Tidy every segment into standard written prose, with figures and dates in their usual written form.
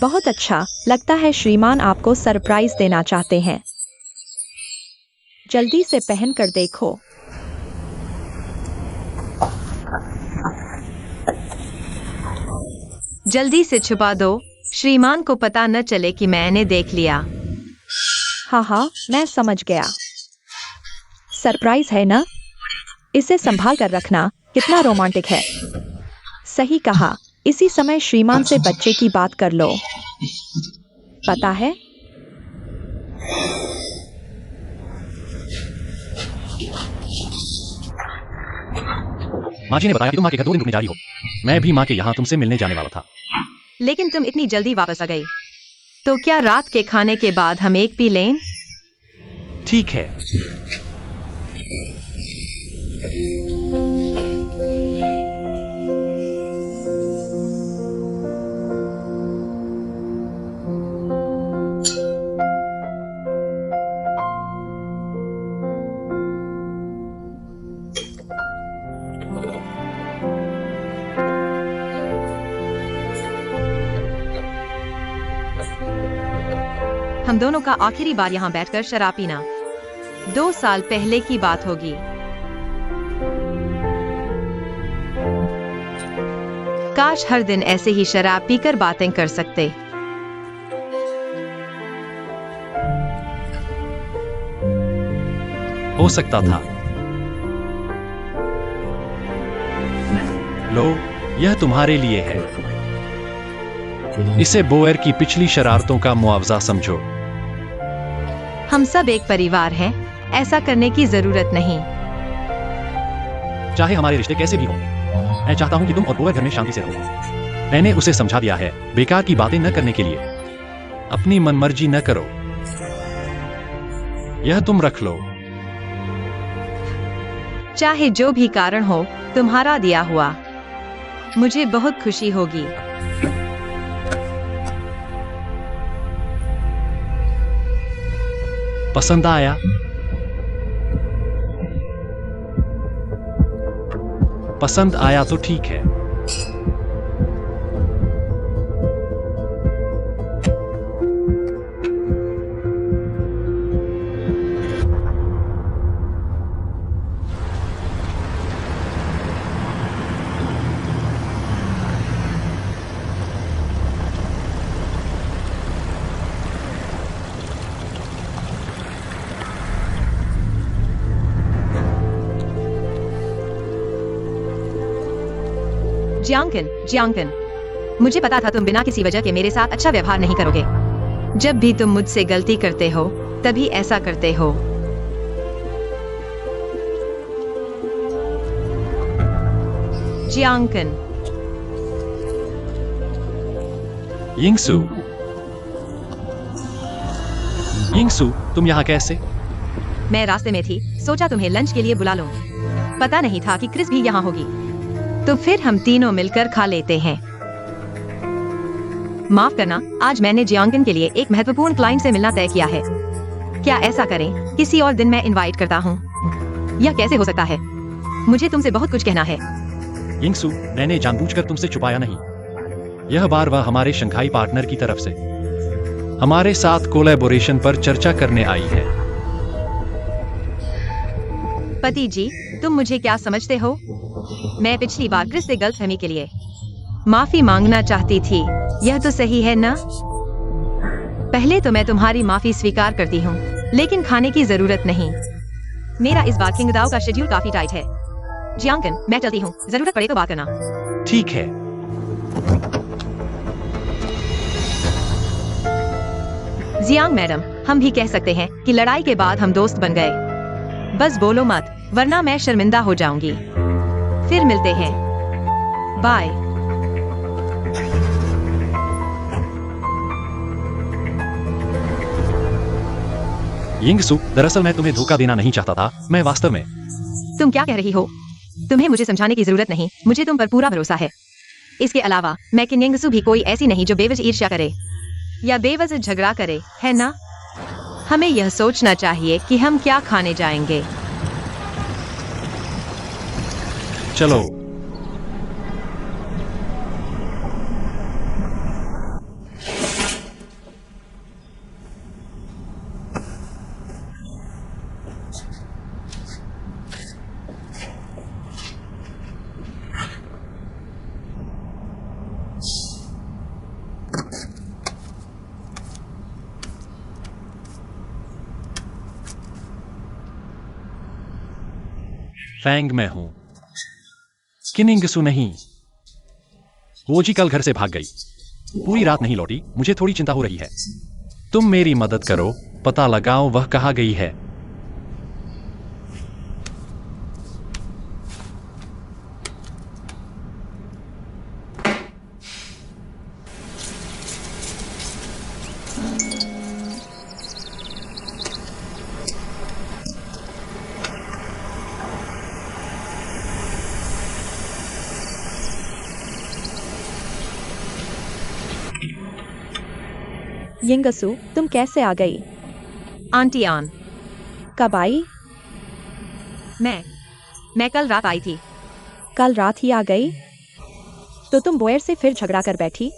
बहुत अच्छा, लगता है श्रीमान आपको सरप्राइज देना चाहते हैं। जल्दी से पहन कर देखो। जल्दी से छुपा दो, श्रीमान को पता न चले कि मैंने देख लिया। हाँ, मैं समझ गया। सरप्राइज है ना? इसे संभाल कर रखना। कितना रोमांटिक है। सही कहा। इसी समय श्रीमान से बच्चे की बात कर लो। पता है, माँ जी ने बताया कि तुम माँ के घर 2 दिन रुकने जा रही हो। मैं भी माँ के यहाँ तुमसे मिलने जाने वाला था। लेकिन तुम इतनी जल्दी वापस आ गई। तो क्या रात के खाने के बाद हम एक पी लें? ठीक है। हम दोनों का आखिरी बार यहाँ बैठकर शराब पीना 2 साल पहले की बात होगी। काश हर दिन ऐसे ही शराब पीकर बातें कर सकते। हो सकता था। लो, यह तुम्हारे लिए है। इसे बोयर की पिछली शरारतों का मुआवजा समझो। हम सब एक परिवार हैं, ऐसा करने की जरूरत नहीं। चाहे हमारे रिश्ते कैसे भी हों, मैं चाहता हूं कि तुम और बोयर घर में शांति से रहो। मैंने उसे समझा दिया है, बेकार की बातें न करने के लिए। अपनी मनमर्जी न करो। यह तुम रख लो। चाहे जो भी कारण हो, तुम्हारा दिया हुआ मुझे बहुत खुशी होगी। पसंद आया? पसंद आया तो ठीक है। जियांगन, मुझे पता था तुम बिना किसी वजह के मेरे साथ अच्छा व्यवहार नहीं करोगे। जब भी तुम मुझसे गलती करते हो, तभी ऐसा करते हो। जियांगन। यिंगसू, यिंगसू, तुम यहाँ कैसे? मैं रास्ते में थी, सोचा तुम्हें लंच के लिए बुला लूं। पता नहीं था कि क्रिस भी यहाँ होगी। तो फिर हम तीनों मिलकर खा लेते हैं। माफ करना, आज मैंने जियांगन के लिए एक महत्वपूर्ण क्लाइंट से मिलना तय किया है। क्या ऐसा करें? किसी और दिन मैं इनवाइट करता हूँ। यह कैसे हो सकता है? मुझे तुमसे बहुत कुछ कहना है। यिंगसू, मैंने जानबूझकर तुमसे छुपाया नहीं। यह बार वह हमारे शंघाई पार्टनर की तरफ से हमारे साथ कोलैबोरेशन पर चर्चा करने आई है। पति जी, तुम मुझे क्या समझते हो? मैं पिछली बार क्रिस से गलतफहमी के लिए माफी मांगना चाहती थी। यह तो सही है ना? पहले तो मैं तुम्हारी माफी स्वीकार करती हूँ, लेकिन खाने की जरूरत नहीं। मेरा इस बार किंगदाओ का शेड्यूल काफी टाइट है। जियांगन, मैं चलती हूँ, जरूरत पड़े तो बात करना। ठीक है। जियांग मैडम, हम भी कह सकते हैं कि लड़ाई के बाद हम दोस्त बन गए। बस बोलो मत, वरना मैं शर्मिंदा हो जाऊंगी। फिर मिलते हैं। बाय। यिंगसू, दरअसल मैं तुम्हें धोखा देना नहीं चाहता था। मैं वास्तव में। तुम क्या कह रही हो? तुम्हें मुझे समझाने की जरूरत नहीं, मुझे तुम पर पूरा भरोसा है। इसके अलावा मैं किन यिंगसू भी कोई ऐसी नहीं जो बेवजह ईर्ष्या करे या बेवजह झगड़ा करे, है ना? हमें यह सोचना चाहिए कि हम क्या खाने जाएंगे। चलो। फैंग में हूं। किनिंगसू नहीं। वो जी कल घर से भाग गई। पूरी रात नहीं लौटी। मुझे थोड़ी चिंता हो रही है। तुम मेरी मदद करो, पता लगाओ वह कहाँ गई है। यिंगसू, तुम कैसे आ गई? आंटी आन, कब आई? मैं कल रात आई थी। कल रात ही आ गई? तो तुम बोयर से फिर झगड़ा कर बैठी?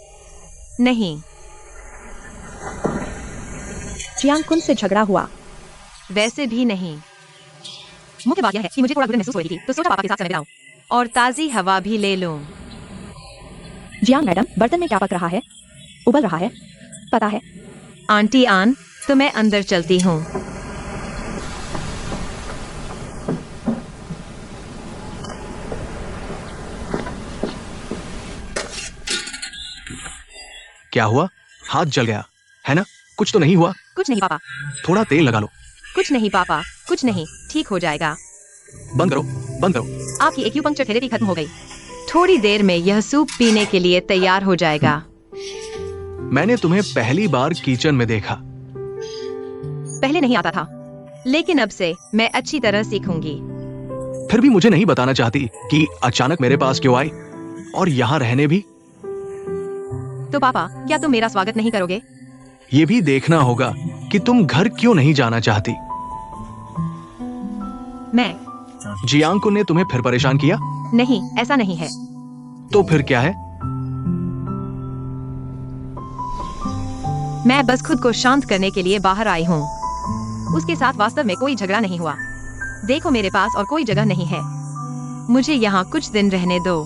नहीं, जियांग कुन से झगड़ा हुआ? वैसे भी नहीं। मुख्य बात यह है कि मुझे थोड़ा बुरा महसूस हो रही थी, तो सोचा पापा के साथ समय बिताऊं और ताजी हवा भी ले लूं। जियांग मैडम, बर्तन में क्या पक रहा है? उबल रहा है, पता है। आंटी आन, तो मैं अंदर चलती हूँ। क्या हुआ? हाथ जल गया है ना? कुछ तो नहीं हुआ? कुछ नहीं पापा। थोड़ा तेल लगा लो। कुछ नहीं पापा, कुछ नहीं, ठीक हो जाएगा। बंद करो, बंद करो। आपकी एक्यूपंक्चर थेरेपी खत्म हो गई। थोड़ी देर में यह सूप पीने के लिए तैयार हो जाएगा। मैंने तुम्हें पहली बार किचन में देखा। पहले नहीं आता था, लेकिन अब से मैं अच्छी तरह सीखूंगी। फिर भी मुझे नहीं बताना चाहती कि अचानक मेरे पास क्यों आई और यहाँ रहने भी। तो पापा, क्या तुम मेरा स्वागत नहीं करोगे? ये भी देखना होगा कि तुम घर क्यों नहीं जाना चाहती। मैं जियांग ने तुम्हें फिर परेशान किया? नहीं, ऐसा नहीं है। तो फिर क्या है? मैं बस खुद को शांत करने के लिए बाहर आई हूँ। उसके साथ वास्तव में कोई झगड़ा नहीं हुआ। देखो, मेरे पास और कोई जगह नहीं है। मुझे यहाँ कुछ दिन रहने दो।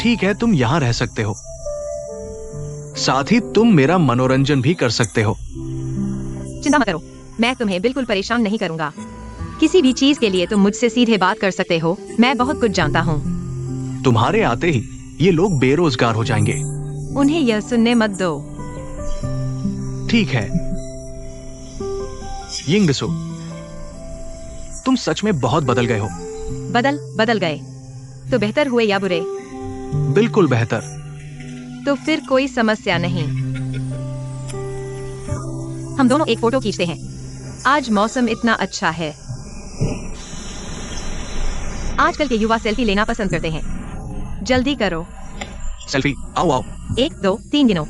ठीक है, तुम यहाँ रह सकते हो। साथ ही तुम मेरा मनोरंजन भी कर सकते हो। चिंता मत करो, मैं तुम्हें बिल्कुल परेशान नहीं करूँगा। किसी भी चीज के लिए तुम मुझसे सीधे बात कर सकते हो। मैं बहुत कुछ जानता हूँ। तुम्हारे आते ही ये लोग बेरोजगार हो जाएंगे। उन्हें यह सुनने मत दो। ठीक है यिंगसू, तुम सच में बहुत बदल गए हो। बदल गए तो बेहतर हुए या बुरे? बिल्कुल बेहतर। तो फिर कोई समस्या नहीं। हम दोनों एक फोटो खींचते हैं। आज मौसम इतना अच्छा है। आजकल के युवा सेल्फी लेना पसंद करते हैं। जल्दी करो। सेल्फी, आओ आओ। 1 2 3 गिनो।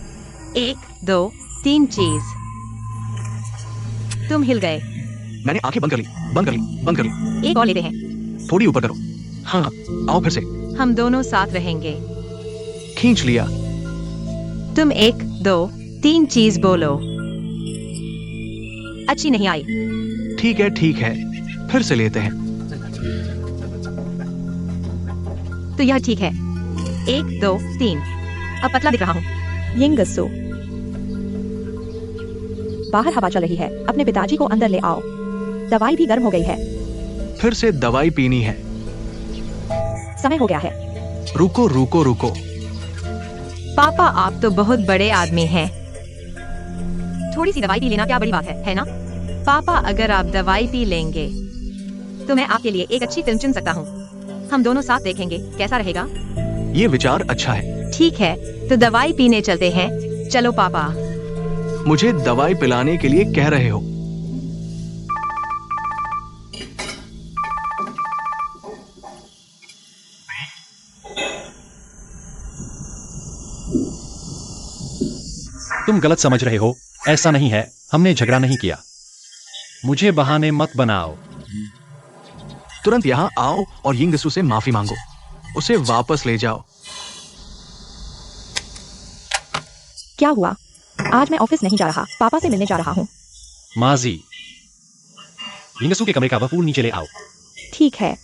1 2 3 चीज। तुम हिल गए। मैंने आंखें बंद कर ली, बंद कर ली, बंद कर ली। एक और लेते हैं। थोड़ी ऊपर करो। हाँ, आओ फिर से। हम दोनों साथ रहेंगे। खींच लिया। तुम 1 2 3 चीज बोलो। अच्छी नहीं आई। ठीक है, फिर से लेते हैं। तो यह ठीक है। 1 2 3। अब पतला दिख रहा हूँ। यिंगसू, बाहर हवा चल रही है। अपने पिताजी को अंदर ले आओ। दवाई भी गर्म हो गई है। फिर से दवाई पीनी है। समय हो गया है। रुको रुको रुको। पापा, आप तो बहुत बड़े आदमी हैं। थोड़ी सी दवाई पी लेना क्या बड़ी बात है ना? पापा, अगर आप दवाई पी लेंगे तो मैं आपके लिए एक अच्छी फिल्म चुन सकता हूँ। हम दोनों साथ देखेंगे, कैसा रहेगा? ये विचार अच्छा है। ठीक है, तो दवाई पीने चलते हैं। चलो पापा। मुझे दवाई पिलाने के लिए कह रहे हो? तुम गलत समझ रहे हो। ऐसा नहीं है, हमने झगड़ा नहीं किया। मुझे बहाने मत बनाओ। तुरंत यहाँ आओ और यिंगसू से माफी मांगो। उसे वापस ले जाओ। क्या हुआ? आज मैं ऑफिस नहीं जा रहा, पापा से मिलने जा रहा हूँ। माजी, यिंगसू के कमरे का वह फूल नीचे ले आओ। ठीक है।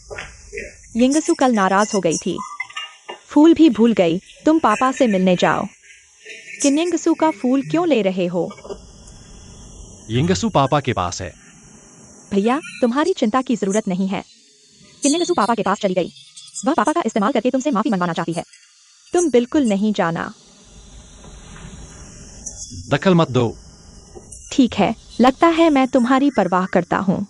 यिंगसू कल नाराज हो गई थी, फूल भी भूल गई। तुम पापा से मिलने जाओ। किन्यंगसू का फूल क्यों ले रहे हो? यिंगसू पापा के पास है। भैया, तुम्हारी चिंता की जरूरत नहीं है। किन्नेगसू पापा के पास चली गई। वह पापा का इस्तेमाल करके तुमसे माफी मनवाना चाहती है। तुम बिल्कुल नहीं जाना। दखल मत दो। ठीक है, लगता है मैं तुम्हारी परवाह करता हूँ।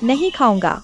नहीं खाऊंगा।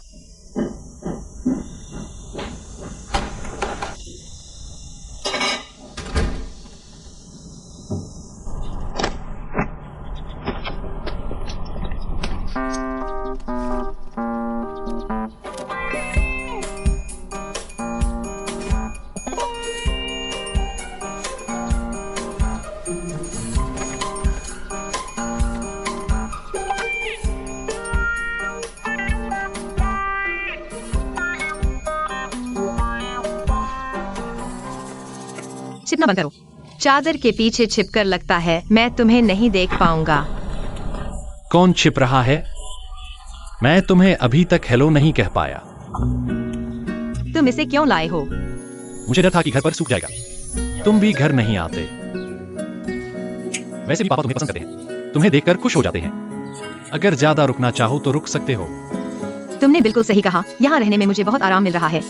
छिपना बंद करो। चादर के पीछे छिपकर लगता है मैं तुम्हें नहीं देख पाऊंगा। कौन छिप रहा है? मैं तुम्हें अभी तक हेलो नहीं कह पाया। तुम इसे क्यों लाए हो? मुझे डर था कि घर पर सूख जाएगा। तुम भी घर नहीं आते। वैसे भी पापा तुम्हें पसंद करते हैं। तुम्हें देखकर खुश हो जाते हैं। अगर ज्यादा रुकना चाहो तो रुक सकते हो। तुमने बिल्कुल सही कहा। यहाँ रहने में मुझे बहुत आराम मिल रहा है।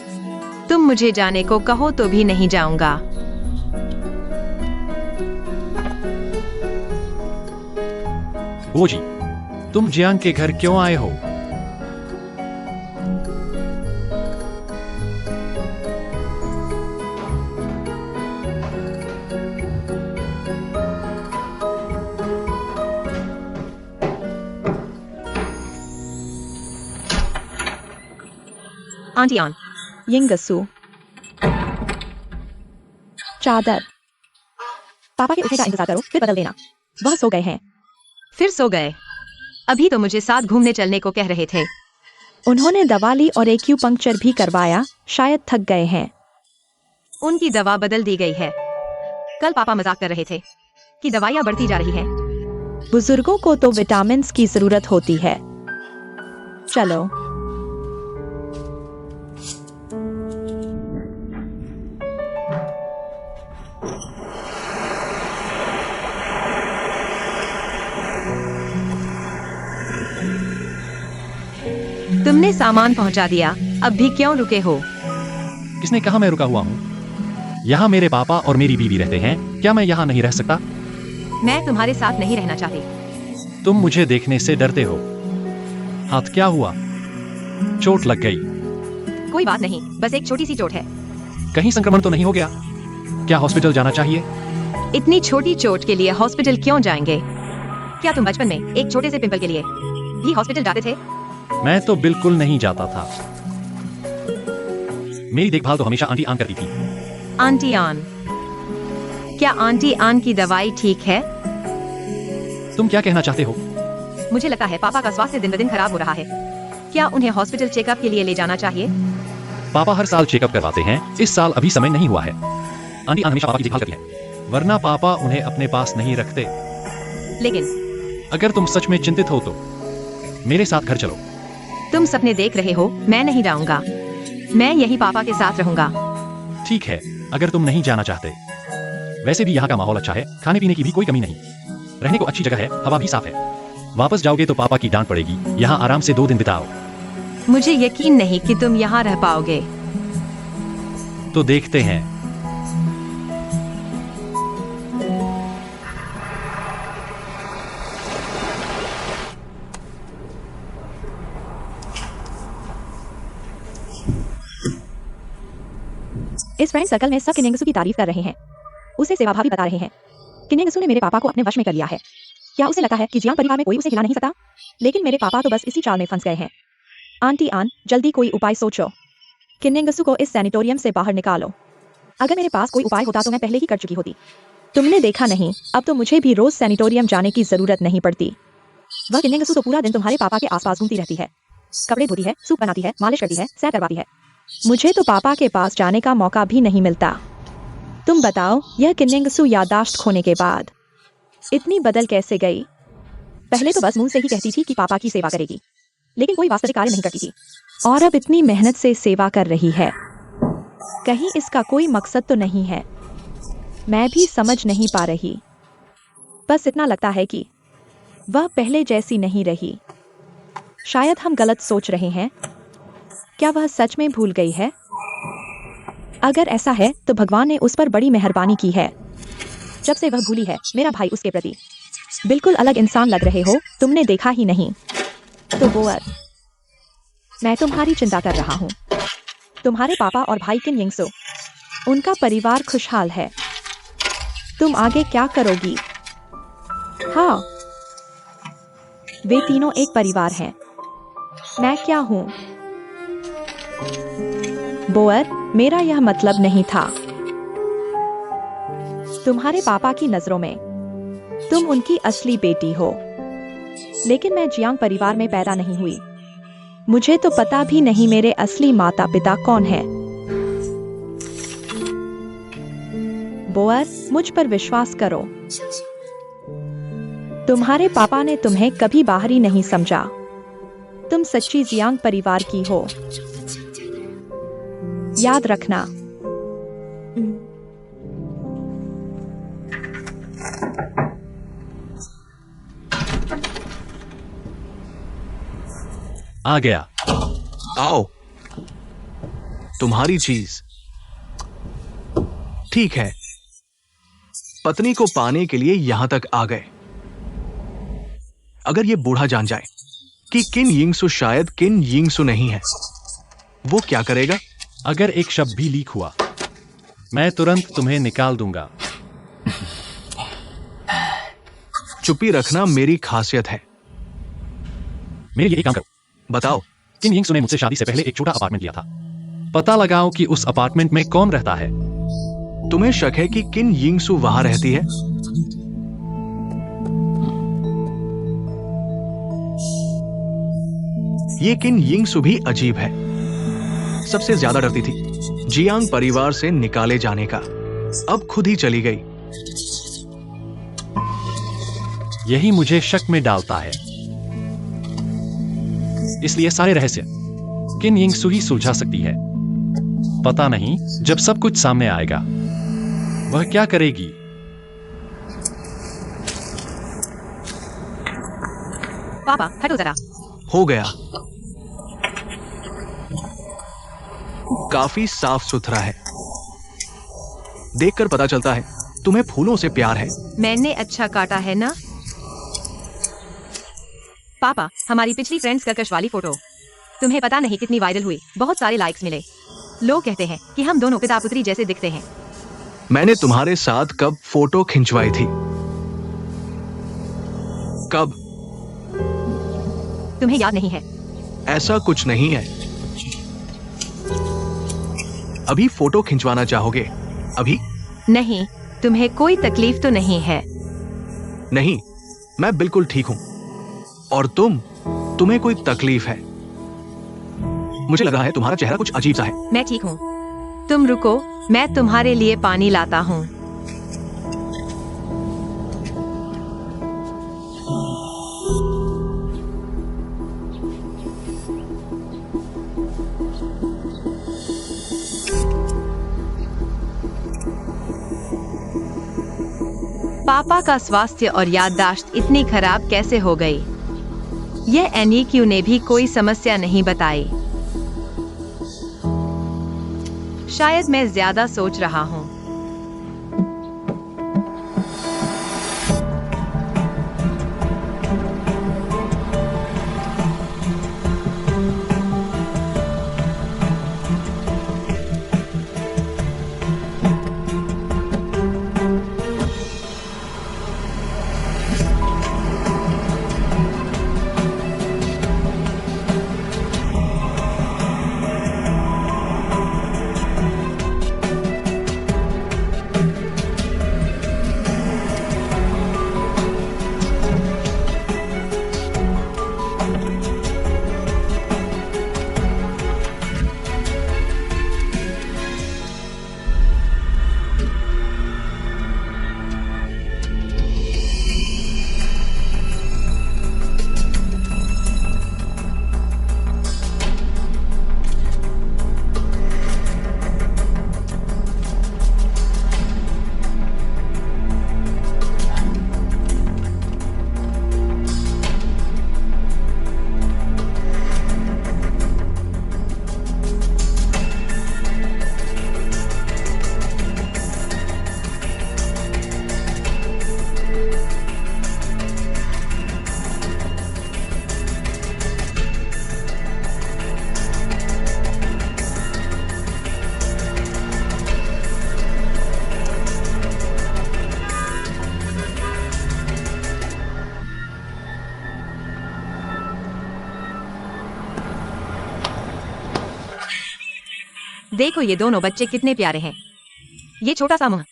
तुम मुझे जाने को कहो तो भी नहीं जाऊंगा। वो जी, तुम जियांग के घर क्यों आए हो? आंटी आन, यिंगसू, चादर। पापा के उठने का इंतजार करो, फिर बदल देना। वह सो गए हैं। फिर सो गए? अभी तो मुझे साथ घूमने चलने को कह रहे थे। उन्होंने दवा ली और एक्यूपंक्चर भी करवाया। शायद थक गए हैं। उनकी दवा बदल दी गई है। कल पापा मजाक कर रहे थे कि दवाइयाँ बढ़ती जा रही हैं। बुजुर्गों को तो विटामिन की जरूरत होती है। चलो। तुमने सामान पहुंचा दिया, अब भी क्यों रुके हो? किसने कहा मैं रुका हुआ हूँ? यहाँ मेरे पापा और मेरी बीवी रहते हैं। क्या मैं यहाँ नहीं रह सकता? मैं तुम्हारे साथ नहीं रहना चाहती। तुम मुझे देखने से डरते हो। हाथ क्या हुआ? चोट लग गई? कोई बात नहीं, बस एक छोटी सी चोट है। कहीं संक्रमण तो नहीं हो गया? क्या हॉस्पिटल जाना चाहिए? इतनी छोटी चोट के लिए हॉस्पिटल क्यों जाएंगे? क्या तुम बचपन में एक छोटे से पिंपल के लिए भी हॉस्पिटल जाते थे? मैं तो बिल्कुल नहीं जाता था। मेरी देखभाल तो हमेशा आंटी आन करती थी। आंटी आन? क्या आंटी आन की दवाई ठीक है? तुम क्या कहना चाहते हो? मुझे लगता है पापा का स्वास्थ्य दिन ब दिन खराब हो रहा है। क्या उन्हें हॉस्पिटल चेकअप के लिए ले जाना चाहिए? पापा हर साल चेकअप करवाते हैं। इस साल अभी समय नहीं हुआ है। आंटी आन हमेशा पापा की देखभाल करती है, वरना पापा उन्हें अपने पास नहीं रखते। लेकिन अगर तुम सच में चिंतित हो तो मेरे साथ घर चलो। तुम सपने देख रहे हो, मैं नहीं जाऊंगा। मैं यही पापा के साथ रहूंगा। ठीक है, अगर तुम नहीं जाना चाहते। वैसे भी यहाँ का माहौल अच्छा है, खाने पीने की भी कोई कमी नहीं। रहने को अच्छी जगह है, हवा भी साफ है। वापस जाओगे तो पापा की डांट पड़ेगी। यहाँ आराम से 2 दिन बिताओ। मुझे यकीन नहीं कि तुम यहाँ रह पाओगे। तो देखते हैं। इस फ्रेंड सर्कल में सब किन्नेगसू की तारीफ कर रहे हैं। उसे सेवाभावी बता रहे हैं। किन्नेगसू ने मेरे पापा को अपने वश में कर लिया है। क्या उसे लगता है कि जियांग परिवार में कोई उसे हिला नहीं सकता? लेकिन मेरे पापा तो बस इसी चाल में फंस गए हैं। आंटी आन, जल्दी कोई उपाय सोचो। किन्नेगसू को इस सैनिटोरियम से बाहर निकालो। अगर मेरे पास कोई उपाय होता तो मैं पहले ही कर चुकी होती। तुमने देखा नहीं, अब तो मुझे भी रोज सैनिटोरियम जाने की जरूरत नहीं पड़ती। वह किन्नेगसू तो पूरा दिन तुम्हारे पापा के आसपास घूमती रहती है। कपड़े धोती है, सूप बनाती है, मालिश करती है, सैर करवाती है। मुझे तो पापा के पास जाने का मौका भी नहीं मिलता। तुम बताओ, यह किन्नेगसू याददाश्त खोने के बाद इतनी बदल कैसे गई? पहले तो बस मुंह से ही कहती थी कि पापा की सेवा करेगी, लेकिन कोई वास्तविक कार्य नहीं करती थी। और अब इतनी मेहनत से सेवा कर रही है। कहीं इसका कोई मकसद तो नहीं है? मैं भी समझ नहीं पा रही। बस इतना लगता है कि वह पहले जैसी नहीं रही। शायद हम गलत सोच रहे हैं। क्या वह सच में भूल गई है? अगर ऐसा है तो भगवान ने उस पर बड़ी मेहरबानी की है। जब से वह भूली है, मेरा भाई उसके प्रति बिल्कुल अलग इंसान लग रहे हो, तुमने देखा ही नहीं। तो बोअर, मैं तुम्हारी चिंता कर रहा हूँ। तुम्हारे पापा और भाई किन यिंगसो, उनका परिवार खुशहाल है। तुम आगे क्या करोगी? हाँ, वे तीनों एक परिवार हैं। मैं क्या हूँ? बोअर, मेरा यह मतलब नहीं था। तुम्हारे पापा की नजरों में तुम उनकी असली बेटी हो, लेकिन मैं जियांग परिवार में पैदा नहीं हुई। मुझे तो पता भी नहीं मेरे असली माता पिता कौन है। बोअर, मुझ पर विश्वास करो। तुम्हारे पापा ने तुम्हें कभी बाहरी नहीं समझा। तुम सच्ची जियांग परिवार की हो, याद रखना। आ गया। आओ, तुम्हारी चीज। ठीक है, पत्नी को पाने के लिए यहां तक आ गए। अगर ये बूढ़ा जान जाए कि किन यिंगसु शायद किन यिंगसु नहीं है, वो क्या करेगा? अगर एक शब्द भी लीक हुआ, मैं तुरंत तुम्हें निकाल दूंगा। चुप्पी रखना मेरी खासियत है। मेरे लिए एक काम करो। बताओ। किन यिंगसु ने मुझसे शादी से पहले एक छोटा अपार्टमेंट लिया था। पता लगाओ कि उस अपार्टमेंट में कौन रहता है। तुम्हें शक है कि किन यिंगसु वहां रहती है? ये किन यिंगसु भी अजीब है। सबसे ज्यादा डरती थी जियांग परिवार से निकाले जाने का, अब खुद ही चली गई। यही मुझे शक में डालता है। इसलिए सारे रहस्य किन यिंगसु ही सुलझा सकती है। पता नहीं जब सब कुछ सामने आएगा वह क्या करेगी। पापा हटो जरा। हो गया। काफी साफ सुथरा है। देखकर पता चलता है तुम्हें फूलों से प्यार है। मैंने अच्छा काटा है ना? पापा, हमारी पिछली फ्रेंड्स कर्कश वाली फोटो तुम्हें पता नहीं कितनी वायरल हुई। बहुत सारे लाइक्स मिले। लोग कहते हैं कि हम दोनों पिता पुत्री जैसे दिखते हैं। मैंने तुम्हारे साथ कब फोटो खिंचवाई थी? कब? तुम्हें याद नहीं है? ऐसा कुछ नहीं है। अभी फोटो खिंचवाना चाहोगे? अभी? नहीं, तुम्हें कोई तकलीफ तो नहीं है? नहीं, मैं बिल्कुल ठीक हूं। और तुम्हें कोई तकलीफ है? मुझे लगा है तुम्हारा चेहरा कुछ अजीब सा है। मैं ठीक हूँ। तुम रुको, मैं तुम्हारे लिए पानी लाता हूँ। पापा का स्वास्थ्य और याददाश्त इतनी खराब कैसे हो गई? यह एनईक्यू ने भी कोई समस्या नहीं बताई। शायद मैं ज्यादा सोच रहा हूँ। देखो ये दोनों बच्चे कितने प्यारे हैं। ये छोटा सा मुंह।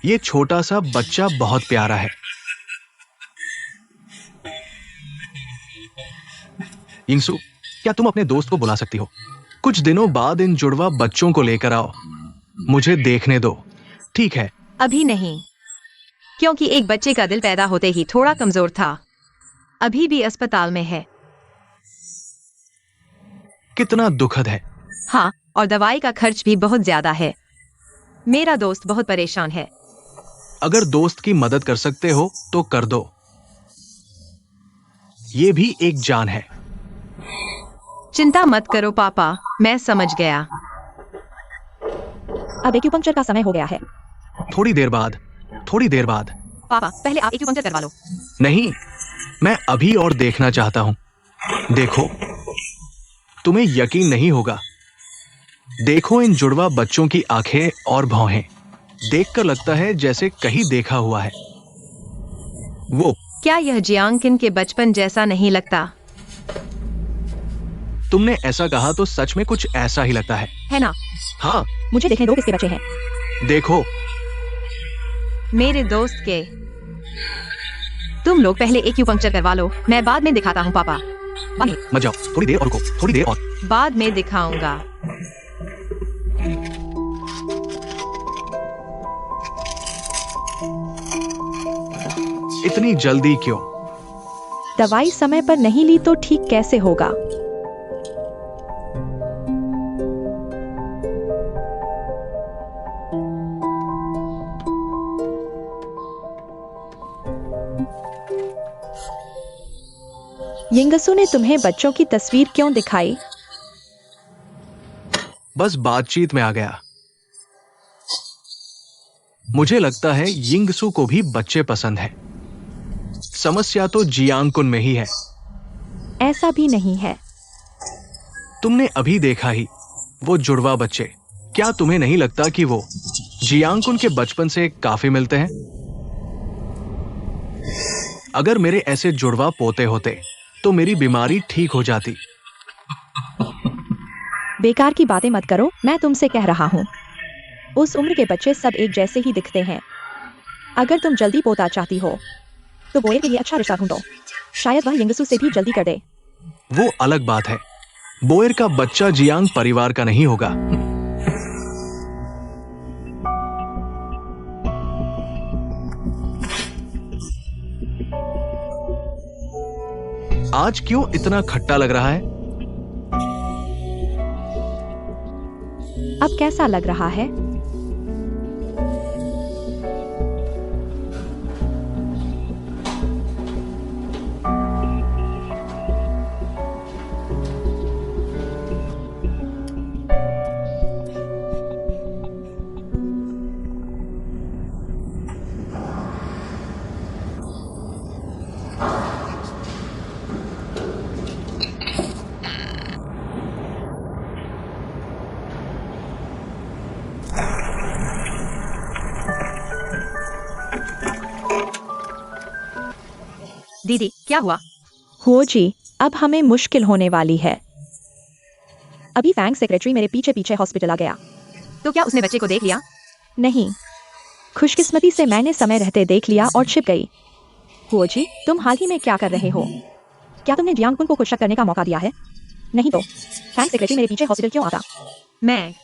ये छोटा सा बच्चा बहुत प्यारा है। यिंगसू, क्या तुम अपने दोस्त को बुला सकती हो? कुछ दिनों बाद इन जुड़वा बच्चों को लेकर आओ, मुझे देखने दो। ठीक है? अभी नहीं, क्योंकि एक बच्चे का दिल पैदा होते ही थोड़ा कमजोर था। अभी भी अस्पताल में है। कितना दुखद है। हाँ, और दवाई का खर्च भी बहुत ज्यादा है। मेरा दोस्त बहुत परेशान है। अगर दोस्त की मदद कर सकते हो तो कर दो। ये भी एक जान है। चिंता मत करो पापा, मैं समझ गया। अब एक्यूपंक्चर का समय हो गया है। थोड़ी देर बाद। पापा, पहले आप एक्यूपंक्चर करवा लो। नहीं, मैं अभी और देखना चाहता हूं। देखो, तुम्हें यकीन नहीं होगा। देखो इन जुड़वा बच्चों की आंखें और भौहें। देखकर लगता है जैसे कहीं देखा हुआ है। वो क्या यह जियांकिन के बचपन जैसा नहीं लगता? तुमने ऐसा कहा तो सच में कुछ ऐसा ही लगता है ना? हाँ, मुझे देखने दो किसके बच्चे हैं। देखो। मेरे दोस्त के। तुम लोग पहले एक्यूपंक्चर करवा लो, मैं बाद में दिखाता हूँ पापा। मत जाओ, थोड़ी देर और रुको, थोड़ी देर और। बाद में दिखाऊंगा। इतनी जल्दी क्यों? दवाई समय पर नहीं ली तो ठीक कैसे होगा? यिंगसू ने तुम्हें बच्चों की तस्वीर क्यों दिखाई? बस बातचीत में आ गया। मुझे लगता है यिंगसू को भी बच्चे पसंद है। समस्या तो जियांगकुन में ही है। ऐसा भी नहीं है। तुमने अभी देखा ही वो जुड़वा बच्चे। क्या तुम्हें नहीं लगता कि वो जियांगकुन के बचपन से काफी मिलते हैं? अगर मेरे ऐसे जुड़वा पोते होते तो मेरी बीमारी ठीक हो जाती। बेकार की बातें मत करो, मैं तुमसे कह रहा हूँ। उस उम्र के बच्चे सब एक जैसे ही दिखते हैं। अगर तुम जल्दी पोता चाहती हो तो बोयर के लिए अच्छा रिश्ता ढूंढो। शायद वह यिंगसू से भी जल्दी कर दे। वो अलग बात है। बोयर का बच्चा जियांग परिवार का नहीं होगा। आज क्यों इतना खट्टा लग रहा है? अब कैसा लग रहा है? दीदी, क्या हुआ? हो जी, अब हमें मुश्किल होने वाली है। अभी बैंक सेक्रेटरी मेरे पीछे पीछे हॉस्पिटल आ गया। तो क्या उसने बच्चे को देख लिया? नहीं, खुशकिस्मती से मैंने समय रहते देख लिया और छिप गई। हो जी, तुम हाल ही में क्या कर रहे हो? क्या तुमने जियांगकुन को कुछ शक करने का मौका दिया है? नहीं तो बैंक सेक्रेटरी मेरे पीछे हॉस्पिटल क्यों आता? मैं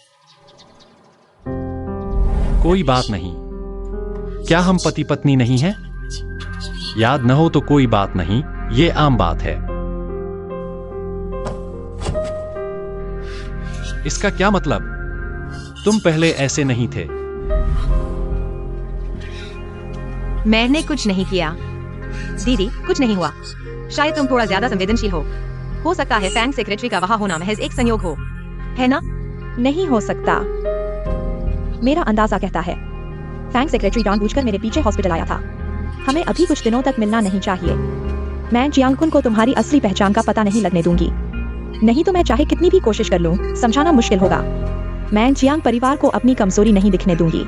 कोई बात नहीं। क्या हम पति पत्नी नहीं हैं? याद न हो तो कोई बात नहीं, ये आम बात है। इसका क्या मतलब? तुम पहले ऐसे नहीं थे। मैंने कुछ नहीं किया। दीदी, कुछ नहीं हुआ। शायद तुम थोड़ा ज्यादा संवेदनशील हो सकता है बैंक सेक्रेटरी का वहां होना महज एक संयोग हो, है ना? नहीं हो सकता। मेरा अंदाजा कहता है बैंक सेक्रेटरी जानबूझकर मेरे पीछे हॉस्पिटल आया था। हमें अभी कुछ दिनों तक मिलना नहीं चाहिए। मैं जियांगकुन को तुम्हारी असली पहचान का पता नहीं लगने दूंगी। नहीं तो मैं चाहे कितनी भी कोशिश कर लूं, समझाना मुश्किल होगा। मैं जियांग परिवार को अपनी कमजोरी नहीं दिखने दूंगी।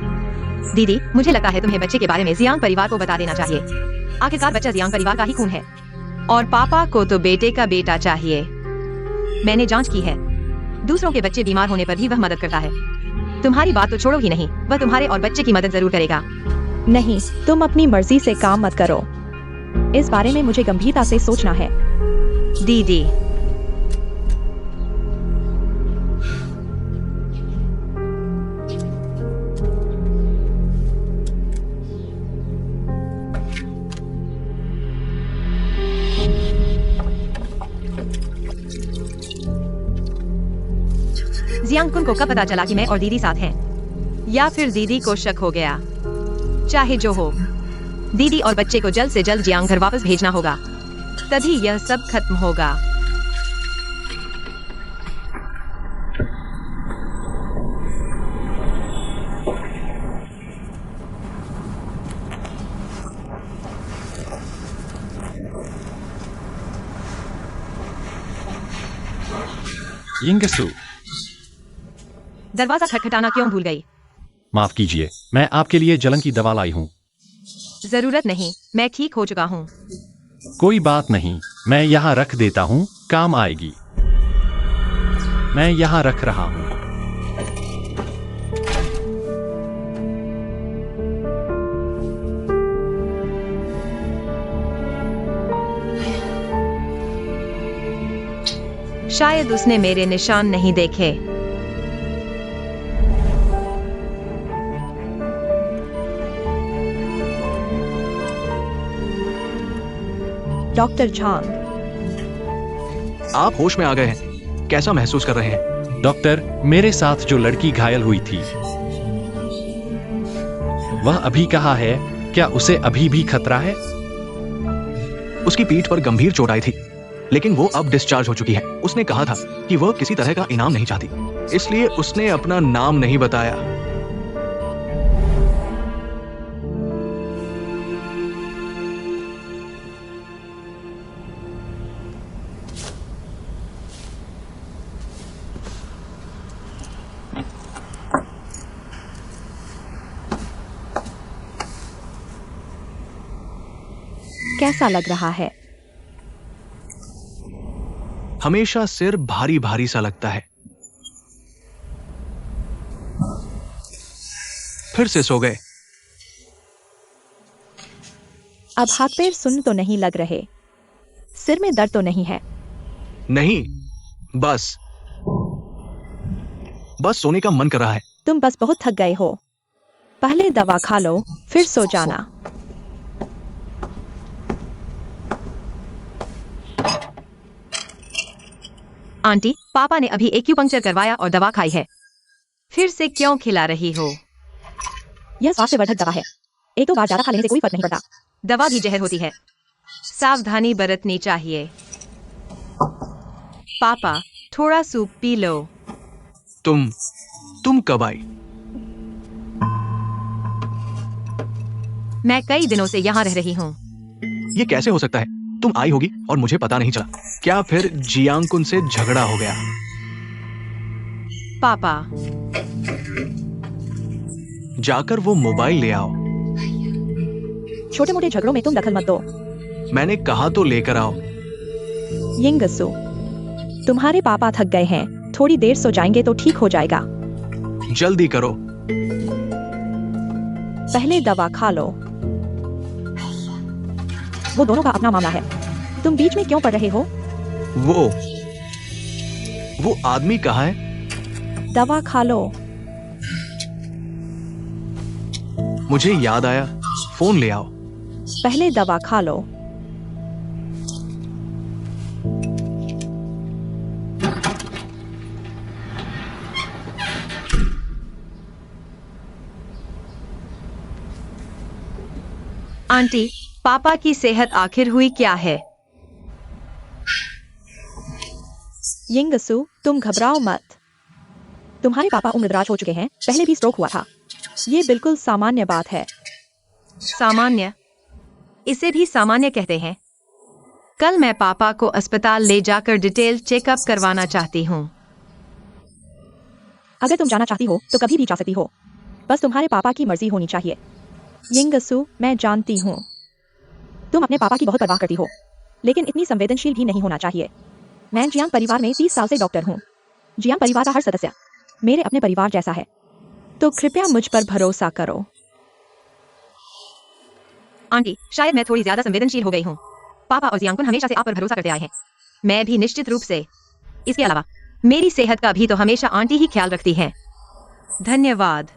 दीदी, मुझे लगता है तुम्हें बच्चे के बारे में जियांग परिवार को बता देना चाहिए। आखिरकार बच्चा जियांग परिवार का ही खून है। और पापा को तो बेटे का बेटा चाहिए। मैंने जांच की है। दूसरों के बच्चे बीमार होने पर भी वह मदद करता है। तुम्हारी बात तो छोड़ो ही नहीं, वह तुम्हारे और बच्चे की मदद जरूर करेगा। नहीं, तुम अपनी मर्जी से काम मत करो। इस बारे में मुझे गंभीरता से सोचना है। दीदी, जियांगकुन को कब पता चला कि मैं और दीदी साथ हैं? या फिर दीदी को शक हो गया? चाहे जो हो, दीदी और बच्चे को जल्द से जल्द जियांग घर वापस भेजना होगा, तभी यह सब खत्म होगा। यिंगसू, दरवाजा खटखटाना क्यों भूल गई? माफ कीजिए, मैं आपके लिए जलन की दवा लाई हूँ। जरूरत नहीं, मैं ठीक हो चुका हूँ। कोई बात नहीं, मैं यहाँ रख देता हूँ, काम आएगी। मैं यहाँ रख रहा हूँ। शायद उसने मेरे निशान नहीं देखे। डॉक्टर झांग, आप होश में आ गए हैं। कैसा महसूस कर रहे हैं? डॉक्टर, मेरे साथ जो लड़की घायल हुई थी, वह अभी कहाँ है? क्या उसे अभी भी खतरा है? उसकी पीठ पर गंभीर चोट आई थी, लेकिन वो अब डिस्चार्ज हो चुकी है। उसने कहा था कि वह किसी तरह का इनाम नहीं चाहती, इसलिए उसने अपना नाम नहीं बताया। कैसा लग रहा है? हमेशा सिर भारी भारी सा लगता है। फिर से सो गए। अब हाथ पैर सुन्न तो नहीं लग रहे, सिर में दर्द तो नहीं है? नहीं, बस सोने का मन कर रहा है। तुम बस बहुत थक गए हो। पहले दवा खा लो, फिर सो जाना। आंटी, पापा ने अभी एक्यूपंक्चर करवाया और दवा खाई है। फिर से क्यों खिला रही हो? यह स्वास्थ्यवर्धक दवा है। एक दो बार ज्यादा खा लेने से कोई फर्क नहीं पड़ता। दवा भी जहर होती है, सावधानी बरतनी चाहिए। पापा, थोड़ा सूप पी लो। तुम कब आई? मैं कई दिनों से यहाँ रह रही हूँ। ये कैसे हो सकता है? तुम आई होगी और मुझे पता नहीं चला। क्या फिर जियांगकुन से झगड़ा हो गया? पापा, जाकर वो मोबाइल ले आओ। छोटे मोटे झगड़ों में तुम दखल मत दो। मैंने कहा तो लेकर आओ। यिंगसू, तुम्हारे पापा थक गए हैं, थोड़ी देर सो जाएंगे तो ठीक हो जाएगा। जल्दी करो। पहले दवा खा लो। वो दोनों का अपना मामला है, तुम बीच में क्यों पड़ रहे हो? वो आदमी कहाँ है? दवा खा लो। मुझे याद आया, फोन ले आओ। पहले दवा खा लो। आंटी, पापा की सेहत आखिर हुई क्या है? यिंगसू, तुम घबराओ मत। तुम्हारे पापा उम्रदराज हो चुके हैं, पहले भी स्ट्रोक हुआ था। ये बिल्कुल सामान्य बात है। सामान्य? इसे भी सामान्य कहते हैं? कल मैं पापा को अस्पताल ले जाकर डिटेल चेकअप करवाना चाहती हूँ। अगर तुम जाना चाहती हो तो कभी भी जा सकती हो, बस तुम्हारे पापा की मर्जी होनी चाहिए। यिंगसू, मैं जानती हूँ तुम अपने पापा की बहुत परवाह करती हो, लेकिन इतनी संवेदनशील भी नहीं होना चाहिए। मैं जियांग परिवार में 30 साल से डॉक्टर हूँ। जियांग परिवार का हर सदस्य मेरे अपने परिवार जैसा है, तो कृपया मुझ पर भरोसा करो। आंटी, शायद मैं थोड़ी ज्यादा संवेदनशील हो गई हूँ। पापा और जियांग हमेशा से आप पर भरोसा करते आए हैं। मैं भी निश्चित रूप से। इसके अलावा मेरी सेहत का भी तो हमेशा आंटी ही ख्याल रखती हैं। धन्यवाद।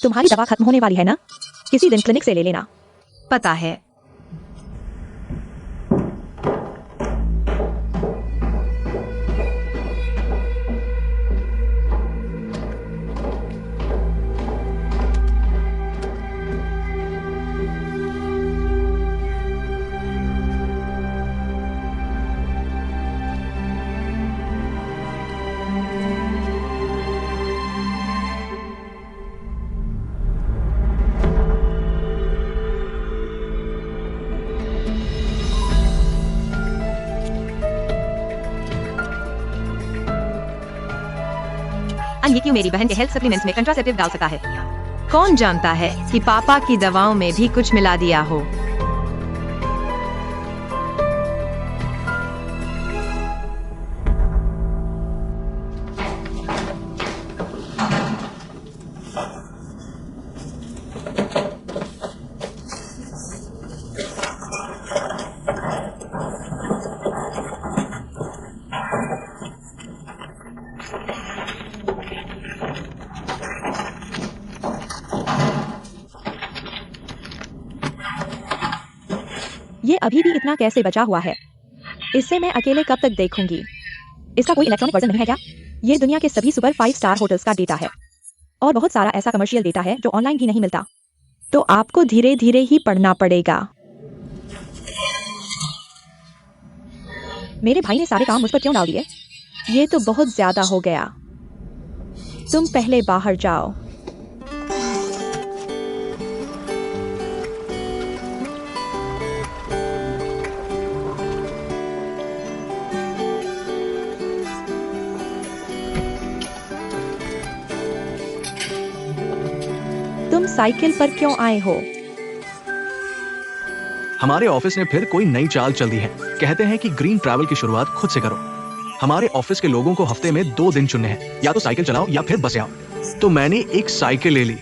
तुम्हारी दवा खत्म होने वाली है ना? किसी दिन क्लिनिक से ले लेना। पता है। ये क्यों मेरी बहन के हेल्थ सप्लीमेंट्स में कंट्रासेप्टिव डाल सकता है? कौन जानता है कि पापा की दवाओं में भी कुछ मिला दिया हो। ये अभी भी इतना कैसे बचा हुआ है? इससे मैं अकेले कब तक देखूंगी? इसका कोई इलेक्ट्रॉनिक वर्जन नहीं है क्या? ये दुनिया के सभी सुपर 5 स्टार होटल्स का डेटा है और बहुत सारा ऐसा कमर्शियल डेटा है जो ऑनलाइन भी नहीं मिलता, तो आपको धीरे धीरे ही पढ़ना पड़ेगा। मेरे भाई ने सारे काम मुझ पर क्यों डाल दिए? ये तो बहुत ज्यादा हो गया। तुम पहले बाहर जाओ। तुम साइकिल पर क्यों आए हो? हमारे ऑफिस ने फिर कोई नई चाल चल दी है। कहते हैं कि ग्रीन ट्रैवल की शुरुआत खुद से करो। हमारे ऑफिस के लोगों को हफ्ते में 2 दिन चुनने हैं, या तो साइकिल चलाओ या फिर बस आओ। तो मैंने एक साइकिल ले ली।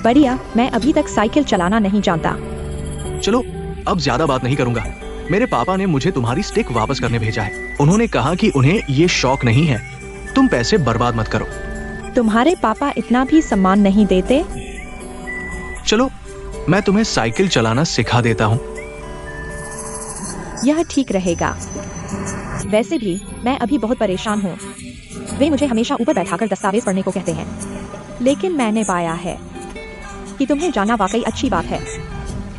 बढ़िया, मैं अभी तक साइकिल चलाना नहीं जानता। चलो अब ज्यादा बात नहीं करूंगा। मेरे पापा ने मुझे तुम्हारी स्टिक वापस करने भेजा है। उन्होंने कहा कि उन्हें ये शौक नहीं है। तुम पैसे बर्बाद मत करो। तुम्हारे पापा इतना भी सम्मान नहीं देते? चलो मैं तुम्हें साइकिल चलाना सिखा देता हूँ। यह ठीक रहेगा। वैसे भी मैं अभी बहुत परेशान हूँ। वे मुझे हमेशा ऊपर बैठाकर दस्तावेज पढ़ने को कहते हैं, लेकिन मैंने पाया है कि तुम्हें जाना वाकई अच्छी बात है,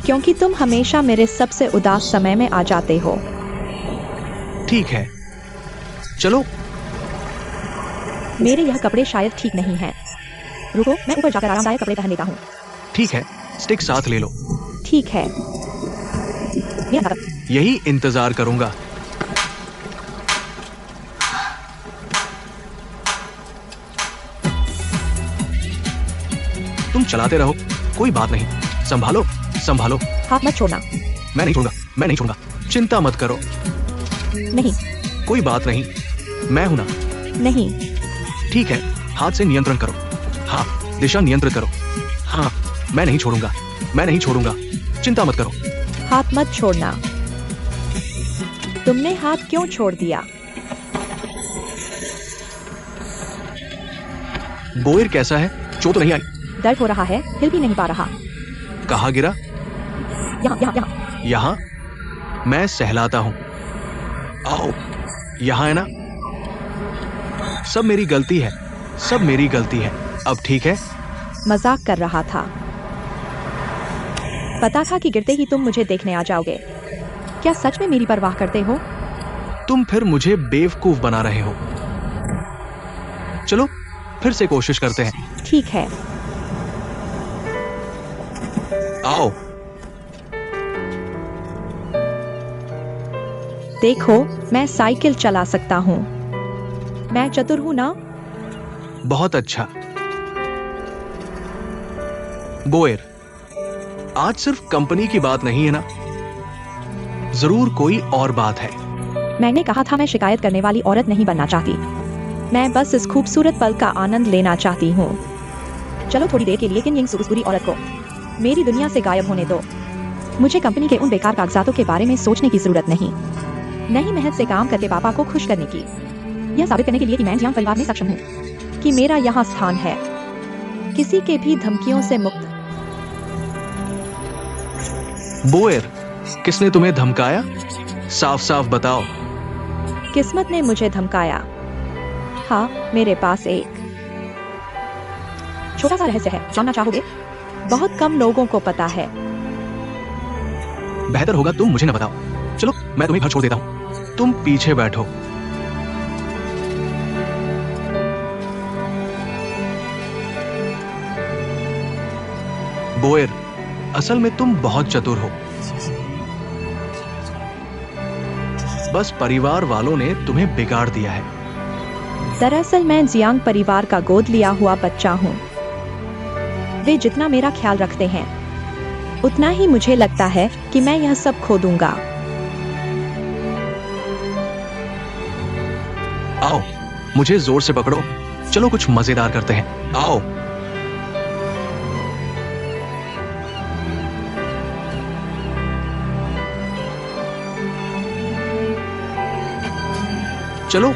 क्योंकि तुम हमेशा मेरे सबसे उदास समय में आ जाते हो। ठीक है, चलो। मेरे यह कपड़े शायद ठीक नहीं हैं। रुको, मैं ऊपर जाकर आरामदायक कपड़े पहन लेता हूँ। ठीक है, स्टिक साथ ले लो। ठीक है। यही इंतजार करूंगा। तुम चलाते रहो, कोई बात नहीं। संभालो संभालो। हाथ मत छोड़ना। मैं नहीं छोड़ूंगा, मैं नहीं छोड़ूंगा। चिंता मत करो। नहीं। कोई बात नहीं, मैं हूं ना। नहीं। ठीक है, हाथ से नियंत्रण करो। हाँ, दिशा नियंत्रित करो। हाँ, मैं नहीं छोड़ूंगा, मैं नहीं छोड़ूंगा। चिंता मत करो। हाथ मत छोड़ना। तुमने हाथ क्यों छोड़ दिया? बोयर कैसा है? चोट तो नहीं आई? दर्द हो रहा है, हिल भी नहीं पा रहा। कहाँ गिरा? यहाँ यहाँ यहाँ। यहाँ? मैं सहलाता हूँ। आओ, यहाँ है ना? सब मेरी गलती है, सब मेरी गलती है। अब ठीक है? मजाक कर रहा था। पता था कि गिरते ही तुम मुझे देखने आ जाओगे। क्या सच में मेरी परवाह करते हो? तुम फिर मुझे बेवकूफ बना रहे हो। चलो फिर से कोशिश करते हैं। ठीक है। आओ। देखो, मैं साइकिल चला सकता हूँ। मैं चतुर हूँ ना? बहुत अच्छा। बोयर, आज सिर्फ कंपनी की बात नहीं है ना? जरूर कोई और बात है। मैंने कहा था मैं शिकायत करने वाली औरत नहीं बनना चाहती। मैं बस इस खूबसूरत पल का आनंद लेना चाहती हूँ। चलो थोड़ी देर के लिए किन यिंग उस बुरी औरत को मेरी दुनिया से गायब होने दो। मुझे कंपनी के उन बेकार कागजातों के बारे में सोचने की जरूरत नहीं। नई मेहनत से काम करके पापा को खुश करने की, यह साबित करने के लिए कि मैं जियांग परिवार में सक्षम हूँ, कि मेरा यहाँ स्थान है, किसी के भी धमकियों से मुक्त। बोएर, किसने तुम्हें धमकाया? साफ साफ बताओ। किस्मत ने मुझे धमकाया। हाँ, मेरे पास एक छोटा सा रहस्य है, जानना चाहोगे? बहुत कम लोगों को पता है। बेहतर होगा तुम मुझे न बताओ। चलो मैं तुम्हें घर छोड़ देता हूँ, तुम पीछे बैठो। बोएर, असल में तुम बहुत चतुर हो। बस परिवार वालों ने तुम्हें बिगाड़ दिया है। दरअसल मैं जियांग परिवार का गोद लिया हुआ बच्चा हूँ। वे जितना मेरा ख्याल रखते हैं, उतना ही मुझे लगता है कि मैं यह सब खो दूंगा। आओ, मुझे जोर से पकड़ो। चलो कुछ मजेदार करते हैं। आओ। चलो।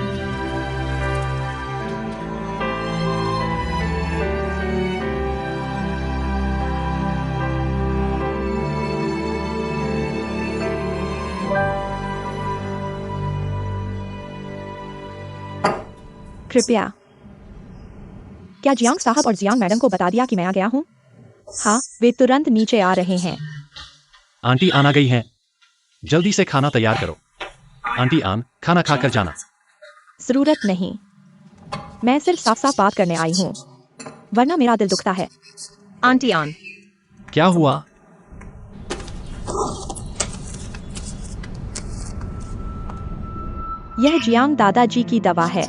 कृपया, क्या जियांग साहब और जियांग मैडम को बता दिया कि मैं आ गया हूँ? हाँ, वे तुरंत नीचे आ रहे हैं। आंटी आन आ गई हैं। जल्दी से खाना तैयार करो। आंटी आन, खाना खाकर जाना। जरूरत नहीं, मैं सिर्फ साफ साफ बात करने आई हूँ, वरना मेरा दिल दुखता है। आंटी आन, क्या हुआ? यह जियांग दादाजी की दवा है।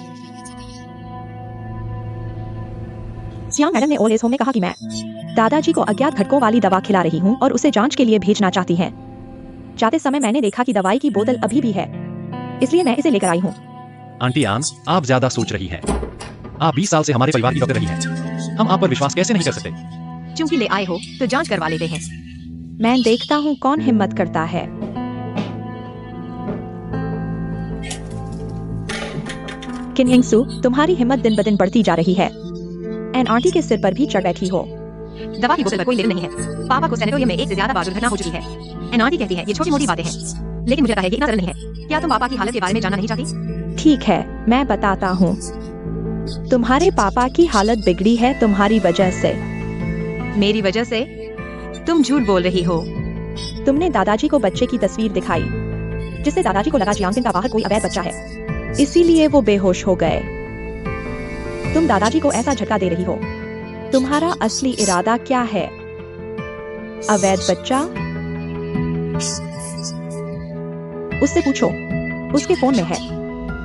जियांग मैडम ने ओल्ड एज होम में कहा कि मैं दादाजी को अज्ञात घटकों वाली दवा खिला रही हूँ और उसे जांच के लिए भेजना चाहती हैं। जाते समय मैंने देखा कि दवाई की बोतल अभी भी है, इसलिए मैं इसे लेकर आई हूँ। आंटी आन, आप ज्यादा सोच रही हैं। आप 20 साल से हमारे परिवार की डॉक्टर रही हैं। हम आप पर विश्वास कैसे नहीं कर सकते? चूंकि ले आए हो तो जांच करवा लेते हैं। मैं देखता हूँ कौन हिम्मत करता है। किन यिंगसू, तुम्हारी हिम्मत दिन ब दिन बढ़ती जा रही है। एन आंटी के सिर पर भी चढ़ बैठी हो। दवा की बोतल पर कोई लेन नहीं है। पापा को सैनिटोरियम में एक से ज्यादा बार दुर्घटना हो चुकी है। एन आंटी कहती है ये छोटी मोटी बातें हैं, लेकिन मुझे लगता है कि इतना सरल नहीं है। क्या तुम पापा की हालत के बारे में जानना नहीं चाहती? ठीक है, मैं बताता हूँ। तुम्हारे पापा की हालत बिगड़ी है तुम्हारी वजह से। मेरी वजह से? तुम झूठ बोल रही हो। तुमने दादाजी को बच्चे की तस्वीर दिखाई, जिससे दादाजी को लगा जियांग का बाहर कोई अवैध बच्चा है, इसीलिए वो बेहोश हो गए। तुम दादाजी को ऐसा झटका दे रही हो। तुम्हारा असली इरादा क्या है? अवैध बच्चा? उससे पूछो, उसके फोन में है।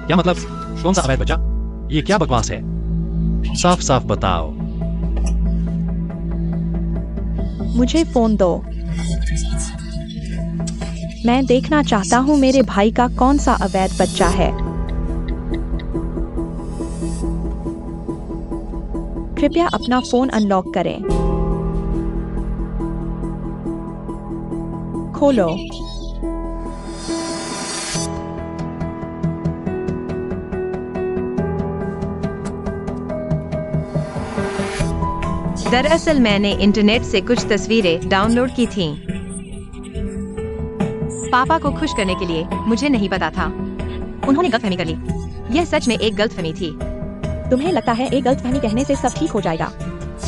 क्या मतलब? कौन सा अवैध बच्चा? ये क्या बकवास है? साफ साफ बताओ। मुझे फोन दो। मैं देखना चाहता हूँ मेरे भाई का कौन सा अवैध बच्चा है। कृपया अपना फोन अनलॉक करें। खोलो। दरअसल मैंने इंटरनेट से कुछ तस्वीरें डाउनलोड की थीं। पापा को खुश करने के लिए। मुझे नहीं पता था। उन्होंने गलतफहमी कर ली। यह सच में एक गलतफहमी थी। तुम्हें लगता है एक गलतफहमी कहने से सब ठीक हो जाएगा?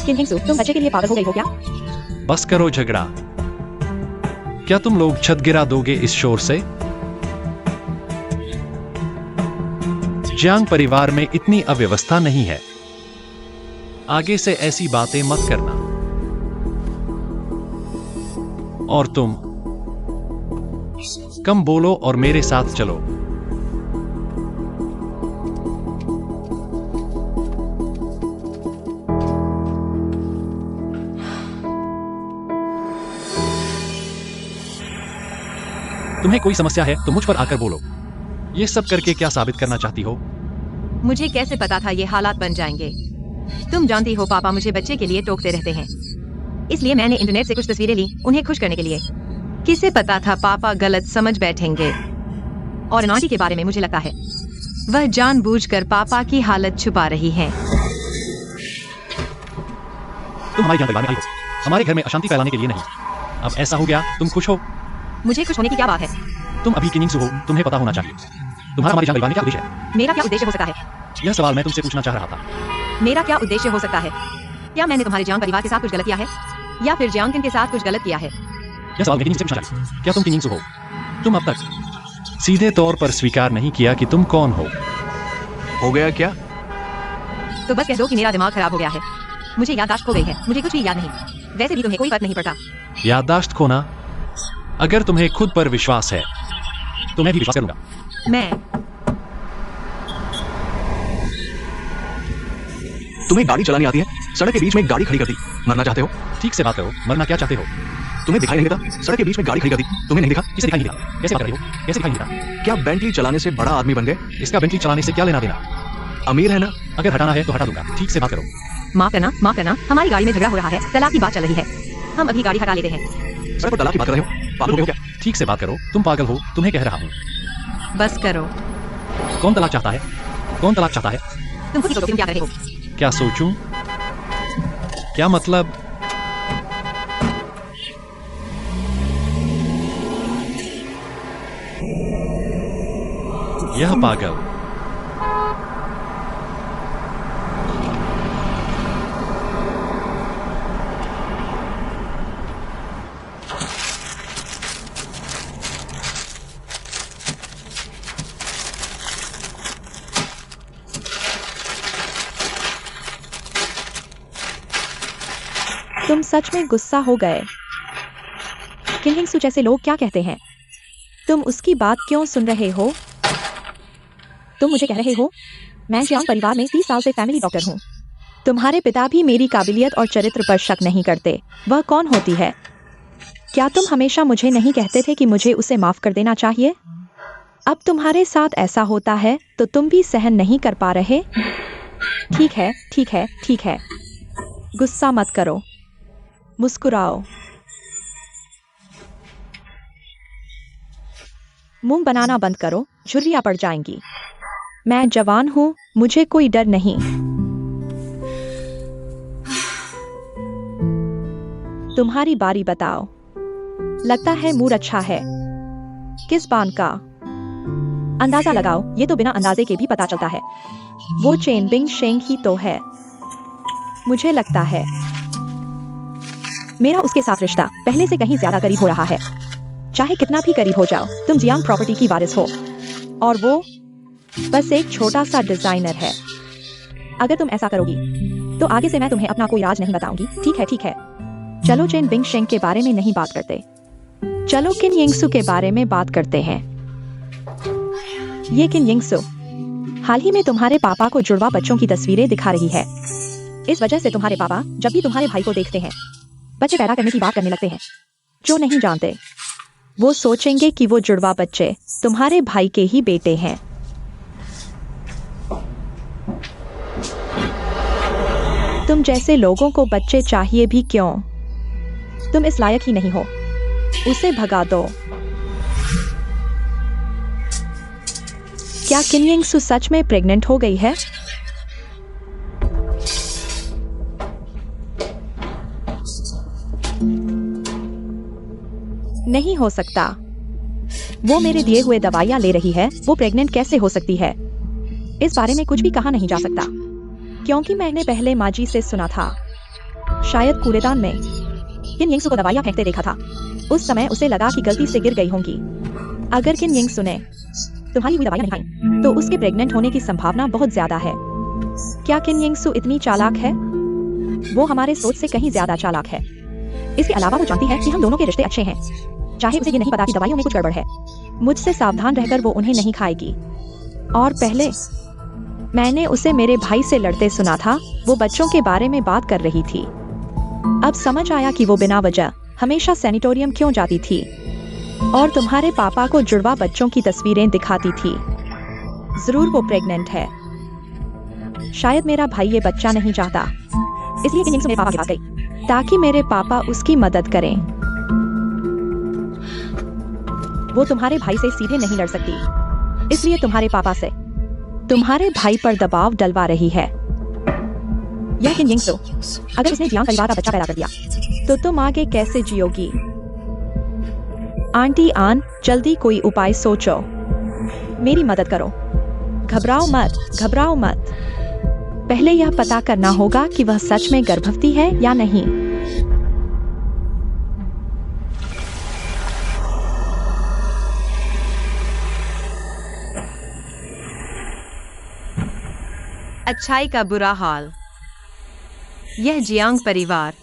किन हिंगसू, तुम बच्चे के लिए पागल हो गई हो क्या? बस करो झगड़ा। क्या तुम लोग छत गिरा दोगे इस शोर से? जियांग परिवार में इतनी अव्यवस्था नहीं है। आगे से ऐसी बातें मत करना। और तुम कम बोलो और मेरे साथ चलो। तुम्हें कोई समस्या है तो मुझ पर आकर बोलो। ये सब करके क्या साबित करना चाहती हो? मुझे कैसे पता था ये हालात बन जाएंगे? तुम जानती हो पापा मुझे बच्चे के लिए टोकते रहते हैं, इसलिए मैंने इंटरनेट से कुछ तस्वीरें ली उन्हें खुश करने के लिए। किसे पता था पापा गलत समझ बैठेंगे। और आंटी के बारे में मुझे लगता है वह जानबूझकर पापा की हालत छुपा रही है। तुम हमारे यहाँ परिवार में आई हो, हमारे घर में अशांति फैलाने के लिए नहीं। अब ऐसा हो गया, तुम खुश हो? मुझे खुश होने की क्या बात है? तुम अभी किनिंगसू हो, तुम्हें पता होना चाहिए तुम्हारा हमारे यहाँ परिवार में क्या उद्देश्य है। मेरा क्या उद्देश्य हो सकता है? यह सवाल मैं तुमसे पूछना चाह रहा था। मेरा क्या उद्देश्य हो सकता है? क्या मैंने तुम्हारे जियांग परिवार के साथ कुछ गलत किया है, या फिर जियांग के साथ कुछ गलत किया है? यह सवाल मैं किनिंग से पूछना चाहिए। क्या तुम किनिंगसू हो? तुम अब तक सीधे तौर पर स्वीकार नहीं किया कि तुम कौन हो। हो गया क्या? तो बस कह दो कि मेरा दिमाग खराब हो गया है। मुझे याददाश्त खो गई है, मुझे कुछ भी याद नहीं। वैसे भी तुम्हें कोई फर्क नहीं पड़ता। याददाश्त खोना? अगर तुम्हें खुद पर विश्वास है तो मैं भी विश्वास करूंगा। मैं तुम्हें गाड़ी चलानी आती है, सड़क के बीच में गाड़ी खड़ी कर दी। मरना चाहते हो? ठीक से बात करो, मरना क्या चाहते हो? तुम्हें दिखाई नहीं देता? सड़क के बीच में गाड़ी खड़ी कर दी, तुम्हें नहीं दिखा? किसे दिखाई नहीं देता? कैसे बात कर रही हो? कैसे दिखाई नहीं देता? क्या बेंटली चलाने से बड़ा आदमी बन गए? इसका बेंटली चलाने से क्या लेना देना? अमीर है ना? अगर हटाना है तो हटा दूंगा। ठीक से बात करो। माफ करना, हमारी गाड़ी में झगड़ा हो रहा है, तलाक की बात चल रही है। हम अभी गाड़ी हटा लेते हैं। सड़क पर तलाक की बात कर रहे हो? पागल हो गए हो क्या? ठीक से बात करो, तुम पागल हो, तुम्हें कह रहा हूँ। बस करो। कौन तलाक चाहता है? कौन तलाक चाहता है? तुम खुद ही सोचो तुम क्या कर रहे हो। क्या सोचूं? क्या मतलब? यह पागल। तुम सच में गुस्सा हो गए। किनिंगसू जैसे लोग क्या कहते हैं? तुम उसकी बात क्यों सुन रहे हो? तुम मुझे कह रहे हो? मैं जियांग परिवार में 30 साल से फैमिली डॉक्टर हूँ। तुम्हारे पिता भी मेरी काबिलियत और चरित्र पर शक नहीं करते। वह कौन होती है? क्या तुम हमेशा मुझे नहीं कहते थे कि मुझे उसे माफ कर देना चाहिए? अब तुम्हारे साथ ऐसा होता है तो तुम भी सहन नहीं कर पा रहे? ठीक है, ठीक है, ठीक है। गुस्सा मत करो, मुस्कुराओ। मुंह बनाना बंद करो, झुर्रियां पड़ जाएंगी। मैं जवान हूं, मुझे कोई डर नहीं। तुम्हारी बारी बताओ। लगता है मूड अच्छा है। किस बान का? अंदाजा लगाओ, ये तो बिना अंदाजे के भी पता चलता है। वो चेन बिंग शेंग ही तो है। मुझे लगता है मेरा उसके साथ रिश्ता पहले से कहीं ज्यादा करीब हो रहा है। चाहे कितना भी करीब हो जाओ, तुम जियांग प्रॉपर्टी की वारिस हो और वो बस एक छोटा सा डिजाइनर है। अगर तुम ऐसा करोगी तो आगे से मैं तुम्हें अपना कोई राज नहीं बताऊंगी। ठीक है, ठीक है। चलो चेन बिंग शेंग के बारे में नहीं बात करते, चलो किनिंगसू के बारे में बात करते हैं। ये किनिंगसू हाल ही में तुम्हारे पापा को जुड़वा बच्चों की तस्वीरें दिखा रही है। इस वजह से तुम्हारे पापा जब भी तुम्हारे भाई को देखते हैं बच्चे पैदा करने की बात करने लगते हैं। जो नहीं जानते वो सोचेंगे कि वो जुड़वा बच्चे तुम्हारे भाई के ही बेटे हैं। तुम जैसे लोगों को बच्चे चाहिए भी क्यों? तुम इस लायक ही नहीं हो। उसे भगा दो। क्या किनिंगसू सच में प्रेग्नेंट हो गई है? नहीं हो सकता। वो मेरे दिए हुए दवाइयां ले रही है, वो प्रेग्नेंट कैसे हो सकती है? इस बारे में कुछ भी कहा नहीं जा सकता, क्योंकि मैंने पहले माजी से सुना था, शायद कूड़ेदान में किनिंगसू को दवाइयां फेंकते देखा था। उस समय उसे लगा कि गलती से गिर गई होंगी। अगर किनिंगसू ने तुम्हारी हुई दवाइयां नहीं खाई तो उसके प्रेग्नेंट होने की संभावना बहुत ज्यादा है। क्या किनिंगसू इतनी चालाक है? वो हमारे सोच से कहीं ज्यादा चालाक है। इसके अलावा वो जानती है कि हम दोनों के रिश्ते अच्छे हैं, चाहे उसे ये नहीं पता कि दवाइयों में कुछ गड़बड़ है। मुझसे सावधान रहकर वो उन्हें नहीं खाएगी। और पहले मैंने उसे मेरे भाई से लड़ते सुना था, वो बच्चों के बारे में बात कर रही थी। अब समझ आया कि वो बिना वजह हमेशा सैनिटोरियम क्यों जाती थी और तुम्हारे पापा को जुड़वा बच्चों की तस्वीरें दिखाती थी। जरूर वो प्रेग्नेंट है। शायद मेरा भाई ये बच्चा नहीं चाहता, इसलिए किन यिंगसू मेरे पापा के पास गई ताकि मेरे पापा उसकी मदद करें। वो तुम्हारे भाई से सीधे नहीं लड़ सकती, इसलिए तुम्हारे पापा से तुम्हारे भाई पर दबाव डलवा रही है। यह किन यिंगसू, अगर उसने जियांग परिवार का बच्चा पैदा कर दिया तो तुम आगे कैसे जियोगी? आंटी आन, जल्दी कोई उपाय सोचो, मेरी मदद करो। घबराओ मत, घबराओ मत। पहले यह पता करना होगा कि वह सच में गर्भवती है या नहीं। अच्छाई का बुरा हाल। यह जियांग परिवार।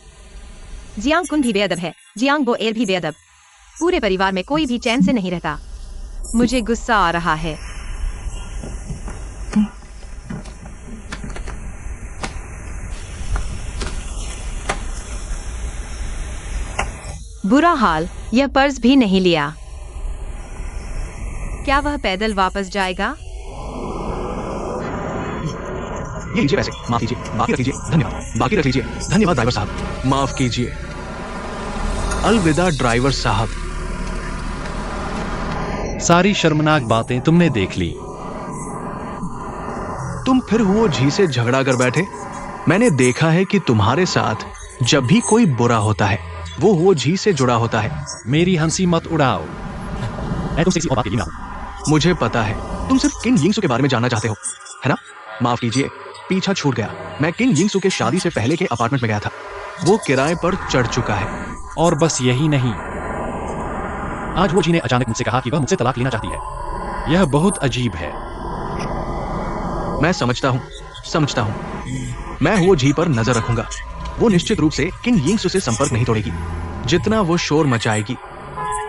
जियांग कुन भी बेअदब है, जियांग बो एर भी बेअदब। पूरे परिवार में कोई भी चैन से नहीं रहता। मुझे गुस्सा आ रहा है। बुरा हाल, यह पर्स भी नहीं लिया। क्या वह पैदल वापस जाएगा? ये लीजिए पैसे, माफ कीजिए, बाकी रख लीजिए, धन्यवाद। बाकी रख लीजिए, धन्यवाद ड्राइवर साहब। माफ कीजिए। अलविदा ड्राइवर साहब। सारी शर्मनाक बातें तुमने देख ली। तुम फिर वो झी से झगड़ा कर बैठे। मैंने देखा है कि तुम्हारे साथ जब भी कोई बुरा होता है वो झी से जुड़ा होता है। मेरी हंसी मत उड़ाओ, मैं तुमसे किसी और बात के लिए ना हूं। मुझे पता है तुम सिर्फ किन यिंगसू के बारे में जानना चाहते हो, है ना? माफ कीजिए, पीछा छूट गया। मैं किन यिंगसू के शादी से पहले के अपार्टमेंट में गया था। वो किराए पर चढ़ चुका है। और बस यही नहीं, आज वो जी ने अचानक मुझसे कहा कि वह मुझसे तलाक लेना चाहती है। यह बहुत अजीब है। मैं समझता हूँ। मैं वो जी पर नजर रखूंगा। वो निश्चित रूप से किन यिंगसू से संपर्क नहीं तोड़ेगी। जितना वो शोर मचाएगी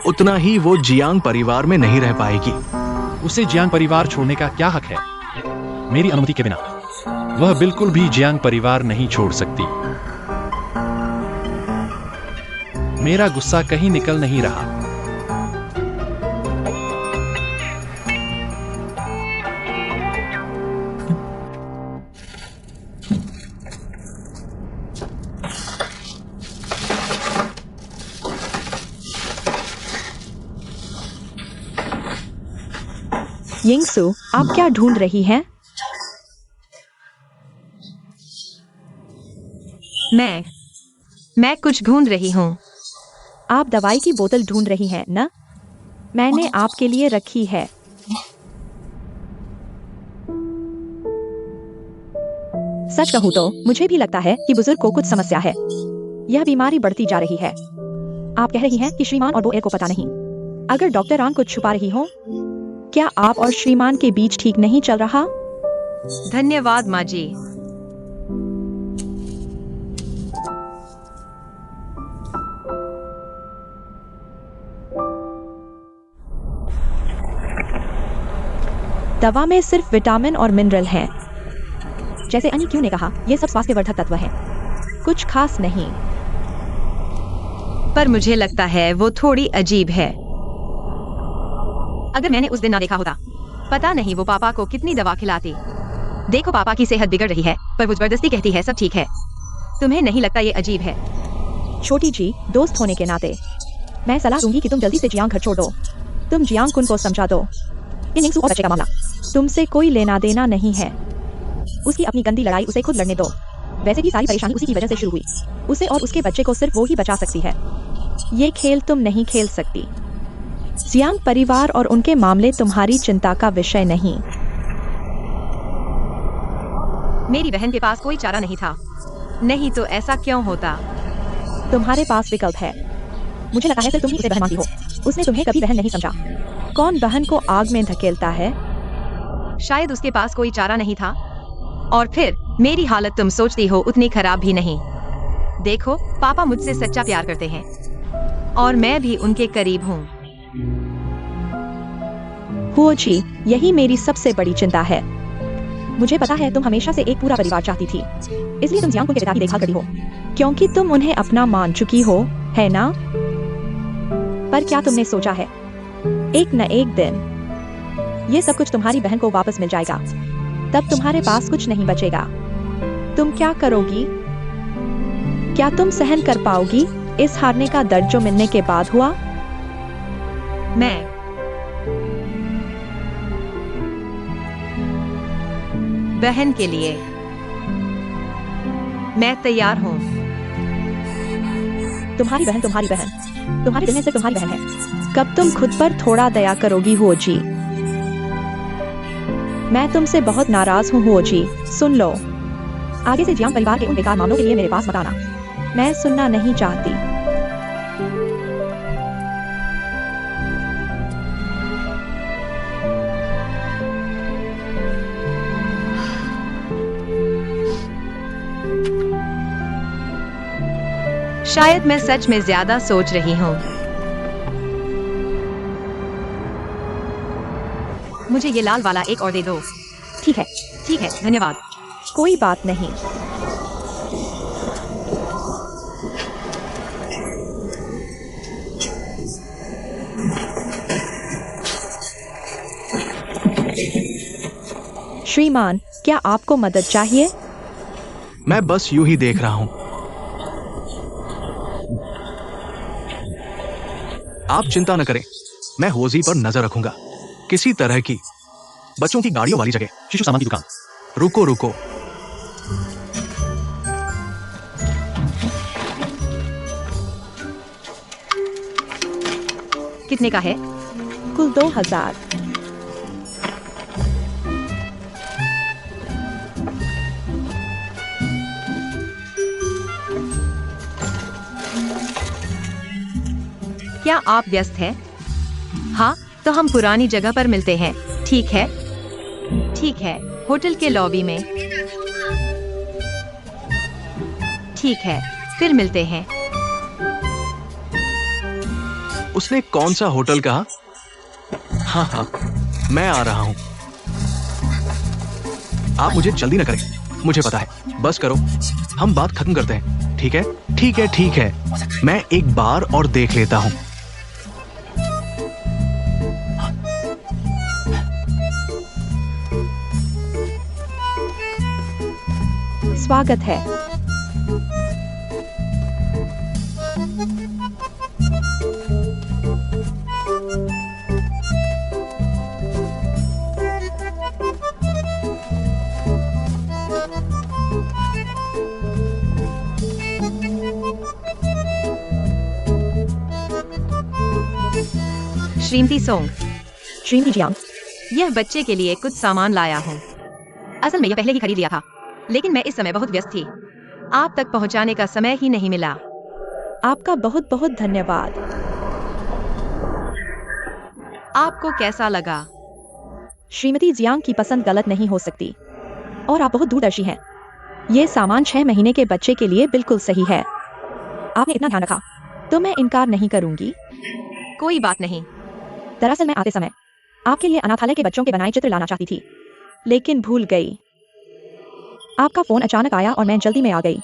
उतना ही वो जियांग परिवार में नहीं रह पाएगी। उसे जियांग परिवार छोड़ने का क्या हक है? मेरी अनुमति के बिना वह बिल्कुल भी जियांग परिवार नहीं छोड़ सकती। मेरा गुस्सा कहीं निकल नहीं रहा। यिंगसू, आप क्या ढूंढ रही हैं? मैं कुछ ढूंढ रही हूँ। आप दवाई की बोतल ढूंढ रही हैं ना? मैंने आपके लिए रखी है। सच कहूं तो मुझे भी लगता है कि बुजुर्ग को कुछ समस्या है। यह बीमारी बढ़ती जा रही है। आप कह रही हैं कि श्रीमान और बोएर को पता नहीं। अगर डॉक्टर आन कुछ छुपा रही हो, क्या आप और श्रीमान के बीच ठीक नहीं चल रहा? धन्यवाद माँ जी। दवा में सिर्फ विटामिन और मिनरल हैं। जैसे अन्य क्यों ने कहा, यह सब स्वास्थ्यवर्धक तत्व हैं, कुछ खास नहीं। पर मुझे लगता है वो थोड़ी अजीब है। अगर मैंने उस दिन ना देखा होता, पता नहीं वो पापा को कितनी दवा खिलाती। देखो, पापा की सेहत बिगड़ रही है पर वो जबरदस्ती कहती है सब ठीक है। तुम्हें नहीं लगता ये अजीब है? छोटी जी, दोस्त होने के नाते मैं सलाह दूंगी कि तुम जल्दी से जियांग घर छोड़ दो। तुम जियांग कुन को समझा दो। ये यिंगसू और बच्चे का मामला तुमसे कोई लेना देना नहीं है। उसकी अपनी गंदी लड़ाई उसे खुद लड़ने दो। वैसे भी सारी परेशानी उसी की वजह से शुरू हुई। उसे और उसके बच्चे को सिर्फ वो ही बचा सकती है। ये खेल तुम नहीं खेल सकती। जियांग परिवार और उनके मामले तुम्हारी चिंता का विषय नहीं। मेरी बहन के पास कोई चारा नहीं था। नहीं तो ऐसा क्यों होता? तुम्हारे पास विकल्प है। मुझे लगा है सिर्फ तुम ही उसे बहन मानती हो। उसने तुम्हें कभी बहन नहीं समझा। कौन बहन को आग में धकेलता है? शायद उसके पास कोई चारा नहीं था। और फिर मेरी हालत तुम सोचती हो उतनी खराब भी नहीं। देखो, पापा मुझसे सच्चा प्यार करते हैं और मैं भी उनके करीब हूँ। हुओ जी, यही मेरी सबसे बड़ी चिंता है। मुझे पता है तुम हमेशा से एक पूरा परिवार चाहती थी, इसलिए तुम जियांग के पिता की देखभाल करती हो, क्योंकि तुम उन्हें अपना मान चुकी हो, है ना? पर क्या तुमने सोचा है, एक न एक दिन ये सब कुछ तुम्हारी बहन को वापस मिल जाएगा। तब तुम्हारे पास कुछ नहीं बचेगा। तुम क्या करोगी? क्या तुम सहन कर पाओगी इस हारने का दर्द जो मिलने के बाद हुआ? मैं बहन के लिए मैं तैयार हूँ। तुम्हारी बहन तुम्हारी बहन, तुम्हारे दिल में से तुम्हारी बहन है। कब तुम खुद पर थोड़ा दया करोगी हो जी? मैं तुमसे बहुत नाराज हूँ हो जी। सुन लो, आगे से जियांग परिवार के उन बेकार मामलों के लिए मेरे पास मत आना। मैं सुनना नहीं चाहती। शायद मैं सच में ज्यादा सोच रही हूँ। मुझे ये लाल वाला एक और दे दो। ठीक है, ठीक है, धन्यवाद। कोई बात नहीं। श्रीमान, क्या आपको मदद चाहिए? मैं बस यूं ही देख रहा हूं। आप चिंता न करें, मैं होजी पर नजर रखूंगा। किसी तरह की बच्चों की गाड़ियों वाली जगह। शिशु सामान की दुकान। रुको रुको, कितने का है? कुल 2000। क्या आप व्यस्त हैं? हाँ, तो हम पुरानी जगह पर मिलते हैं। ठीक है, ठीक है, होटल के लॉबी में। ठीक है, फिर मिलते हैं। उसने कौन सा होटल कहा? हाँ हाँ, मैं आ रहा हूं। आप मुझे जल्दी न करें, मुझे पता है। बस करो, हम बात खत्म करते हैं। ठीक है, ठीक है, ठीक है। मैं एक बार और देख लेता हूं। स्वागत है। श्रीमती सोंग, श्रीमती जियांग, यह बच्चे के लिए कुछ सामान लाया हूँ। असल में यह पहले ही खरीद लिया था, लेकिन मैं इस समय बहुत व्यस्त थी। आप तक पहुँचाने का समय ही नहीं मिला। आपका बहुत बहुत धन्यवाद। आपको कैसा लगा? श्रीमती जियांग की पसंद गलत नहीं हो सकती, और आप बहुत दूरदर्शी हैं। ये सामान 6 महीने के बच्चे के लिए बिल्कुल सही है। आपने इतना ध्यान रखा, तो मैं इनकार नहीं करूंगी। कोई बात नहीं। दरअसल मैं आते समय आपके लिए अनाथालय के बच्चों के बनाए चित्र लाना चाहती थी, लेकिन भूल गई। आपका फोन अचानक आया और मैं जल्दी में आ गई।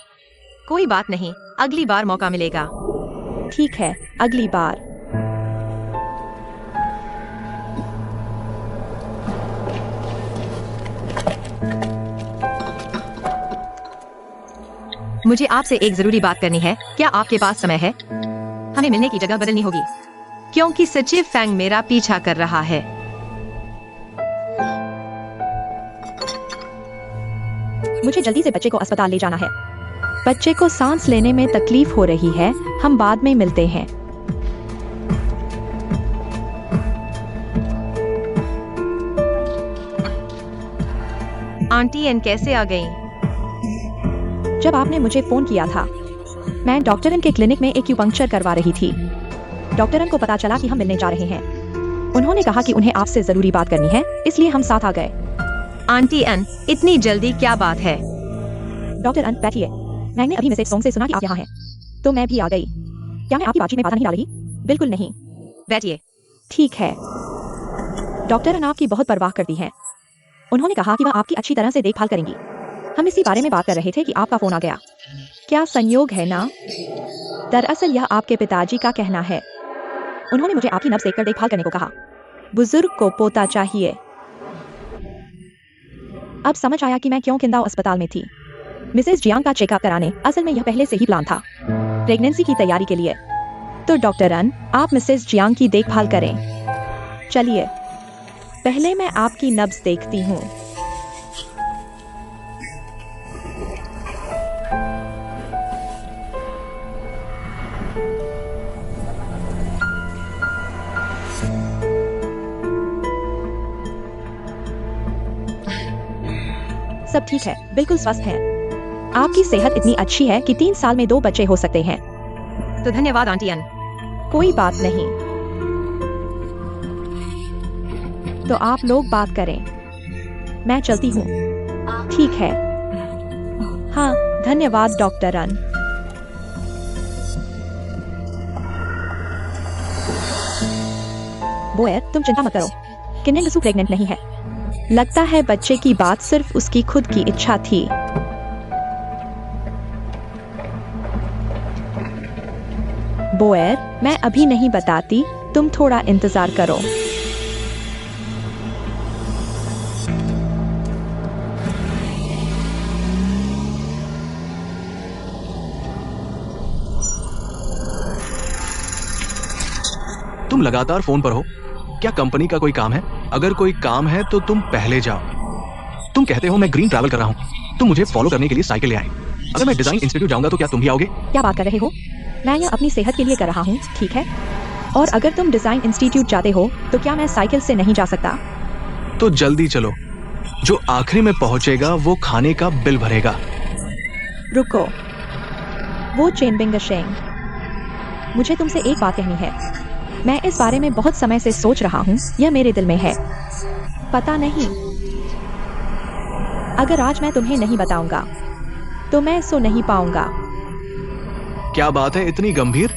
कोई बात नहीं, अगली बार मौका मिलेगा। ठीक है, अगली बार। मुझे आपसे एक जरूरी बात करनी है। क्या आपके पास समय है? हमें मिलने की जगह बदलनी होगी, क्योंकि सचिव फैंग मेरा पीछा कर रहा है। मुझे जल्दी से बच्चे को अस्पताल ले जाना है। बच्चे को सांस लेने में तकलीफ हो रही है। हम बाद में मिलते हैं। आंटी एन कैसे आ गई? जब आपने मुझे फोन किया था, मैं डॉक्टर एन के क्लिनिक में एक्यूपंक्चर करवा रही थी। डॉक्टर एन को पता चला कि हम मिलने जा रहे हैं। उन्होंने कहा कि उन्हें आपसे जरूरी बात करनी है, इसलिए हम साथ आ गए। आंटी एन, इतनी जल्दी क्या बात है? डॉक्टर एन बैठिए। मैंने अभी मैसेज सोंग से सुना कि आप यहाँ हैं, तो मैं भी आ गई। क्या मैं आपकी बातचीत में बाधा नहीं डाल रही? बिल्कुल नहीं। बैठिए। ठीक है। डॉक्टर एन आपकी बहुत परवाह करती हैं। उन्होंने कहा कि वह आपकी अच्छी तरह से देखभाल करेंगी। हम इसी बारे में बात कर रहे थे कि आपका फोन आ गया। क्या संयोग है ना? दरअसल यह आपके पिताजी का कहना है। उन्होंने मुझे आपकी नब्ज देखकर देखभाल करने को कहा। बुजुर्ग को पोता चाहिए। अब समझ आया कि मैं क्यों किंदाओ अस्पताल में थी। मिसेस जियांग का चेकअप कराने, असल में यह पहले से ही प्लान था, प्रेगनेंसी की तैयारी के लिए। तो डॉक्टर अन, आप मिसेस जियांग की देखभाल करें। चलिए, पहले मैं आपकी नब्ज देखती हूँ। सब ठीक है, बिल्कुल स्वस्थ हैं। आपकी सेहत इतनी अच्छी है कि 3 साल में 2 बच्चे हो सकते हैं। तो धन्यवाद आंटी अन। कोई बात नहीं। तो आप लोग बात करें, मैं चलती हूँ। ठीक है। हाँ, धन्यवाद डॉक्टर अन। बोयर, तुम चिंता मत करो, किन्निंगसू प्रेग्नेंट नहीं है। लगता है बच्चे की बात सिर्फ उसकी खुद की इच्छा थी। बोयर, मैं अभी नहीं बताती, तुम थोड़ा इंतजार करो। तुम लगातार फोन पर हो, क्या कंपनी का कोई काम है? अगर कोई काम है तो तुम पहले जाओ। तुम कहते हो मैं ग्रीन ट्रैवल कर रहा हूँ, तुम मुझे फॉलो करने के लिए साइकिल ले आए। अगर मैं डिजाइन इंस्टीट्यूट जाऊंगा तो क्या तुम भी आओगे? क्या बात कर रहे हो? मैं यह अपनी सेहत के लिए कर रहा हूँ, ठीक है? और अगर तुम डिजाइन इंस्टीट्यूट जाते हो तो क्या मैं साइकिल से नहीं जा सकता? तो जल्दी चलो, जो आखिरी में पहुंचेगा वो खाने का बिल भरेगा। रुको, वो चेनबिंगशेंग, मुझे तुमसे एक बात कहनी है। मैं इस बारे में बहुत समय से सोच रहा हूँ, यह मेरे दिल में है। पता नहीं, अगर आज मैं तुम्हें नहीं बताऊंगा तो मैं सो नहीं पाऊंगा। क्या बात है इतनी गंभीर?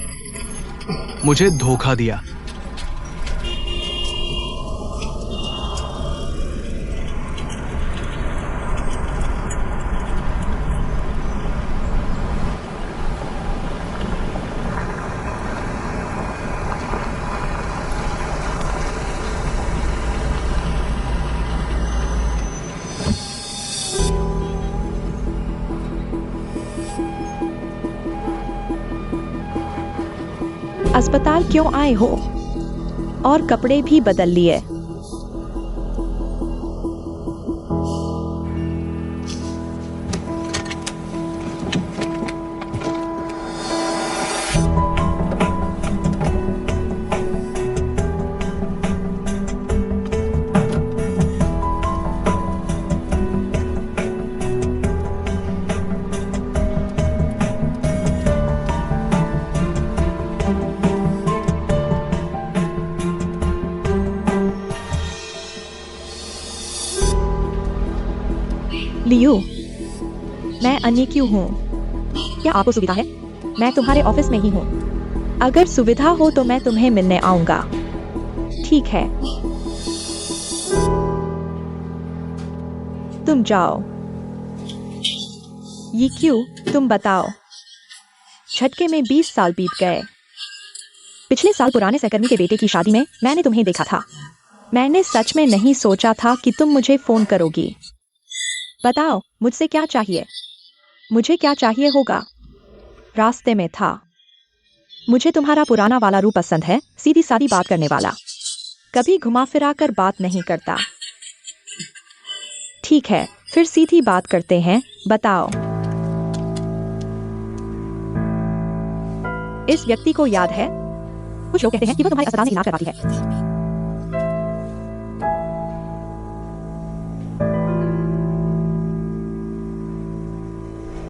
मुझे धोखा दिया। अस्पताल क्यों आए हो? और कपड़े भी बदल लिए। लियू, मैं अन्य क्यों हूँ? क्या आपको सुविधा है? मैं तुम्हारे ऑफिस में ही हूँ। अगर सुविधा हो तो मैं तुम्हें मिलने आऊंगा। ठीक है, तुम जाओ। ये क्यों? तुम बताओ। झटके में 20 साल बीत गए। पिछले साल पुराने सहकर्मी के बेटे की शादी में मैंने तुम्हें देखा था। मैंने सच में नहीं सोचा था कि तुम मुझे फोन करोगी। बताओ, मुझसे क्या चाहिए? मुझे क्या चाहिए होगा? रास्ते में था। मुझे तुम्हारा पुराना वाला रूप पसंद है, सीधी सादी बात करने वाला, कभी घुमा फिरा कर बात नहीं करता। ठीक है, फिर सीधी बात करते हैं। बताओ, इस व्यक्ति को याद है? कुछ लोग कहते हैं कि वह तुम्हारे अस्पताल में इलाज करवाती है।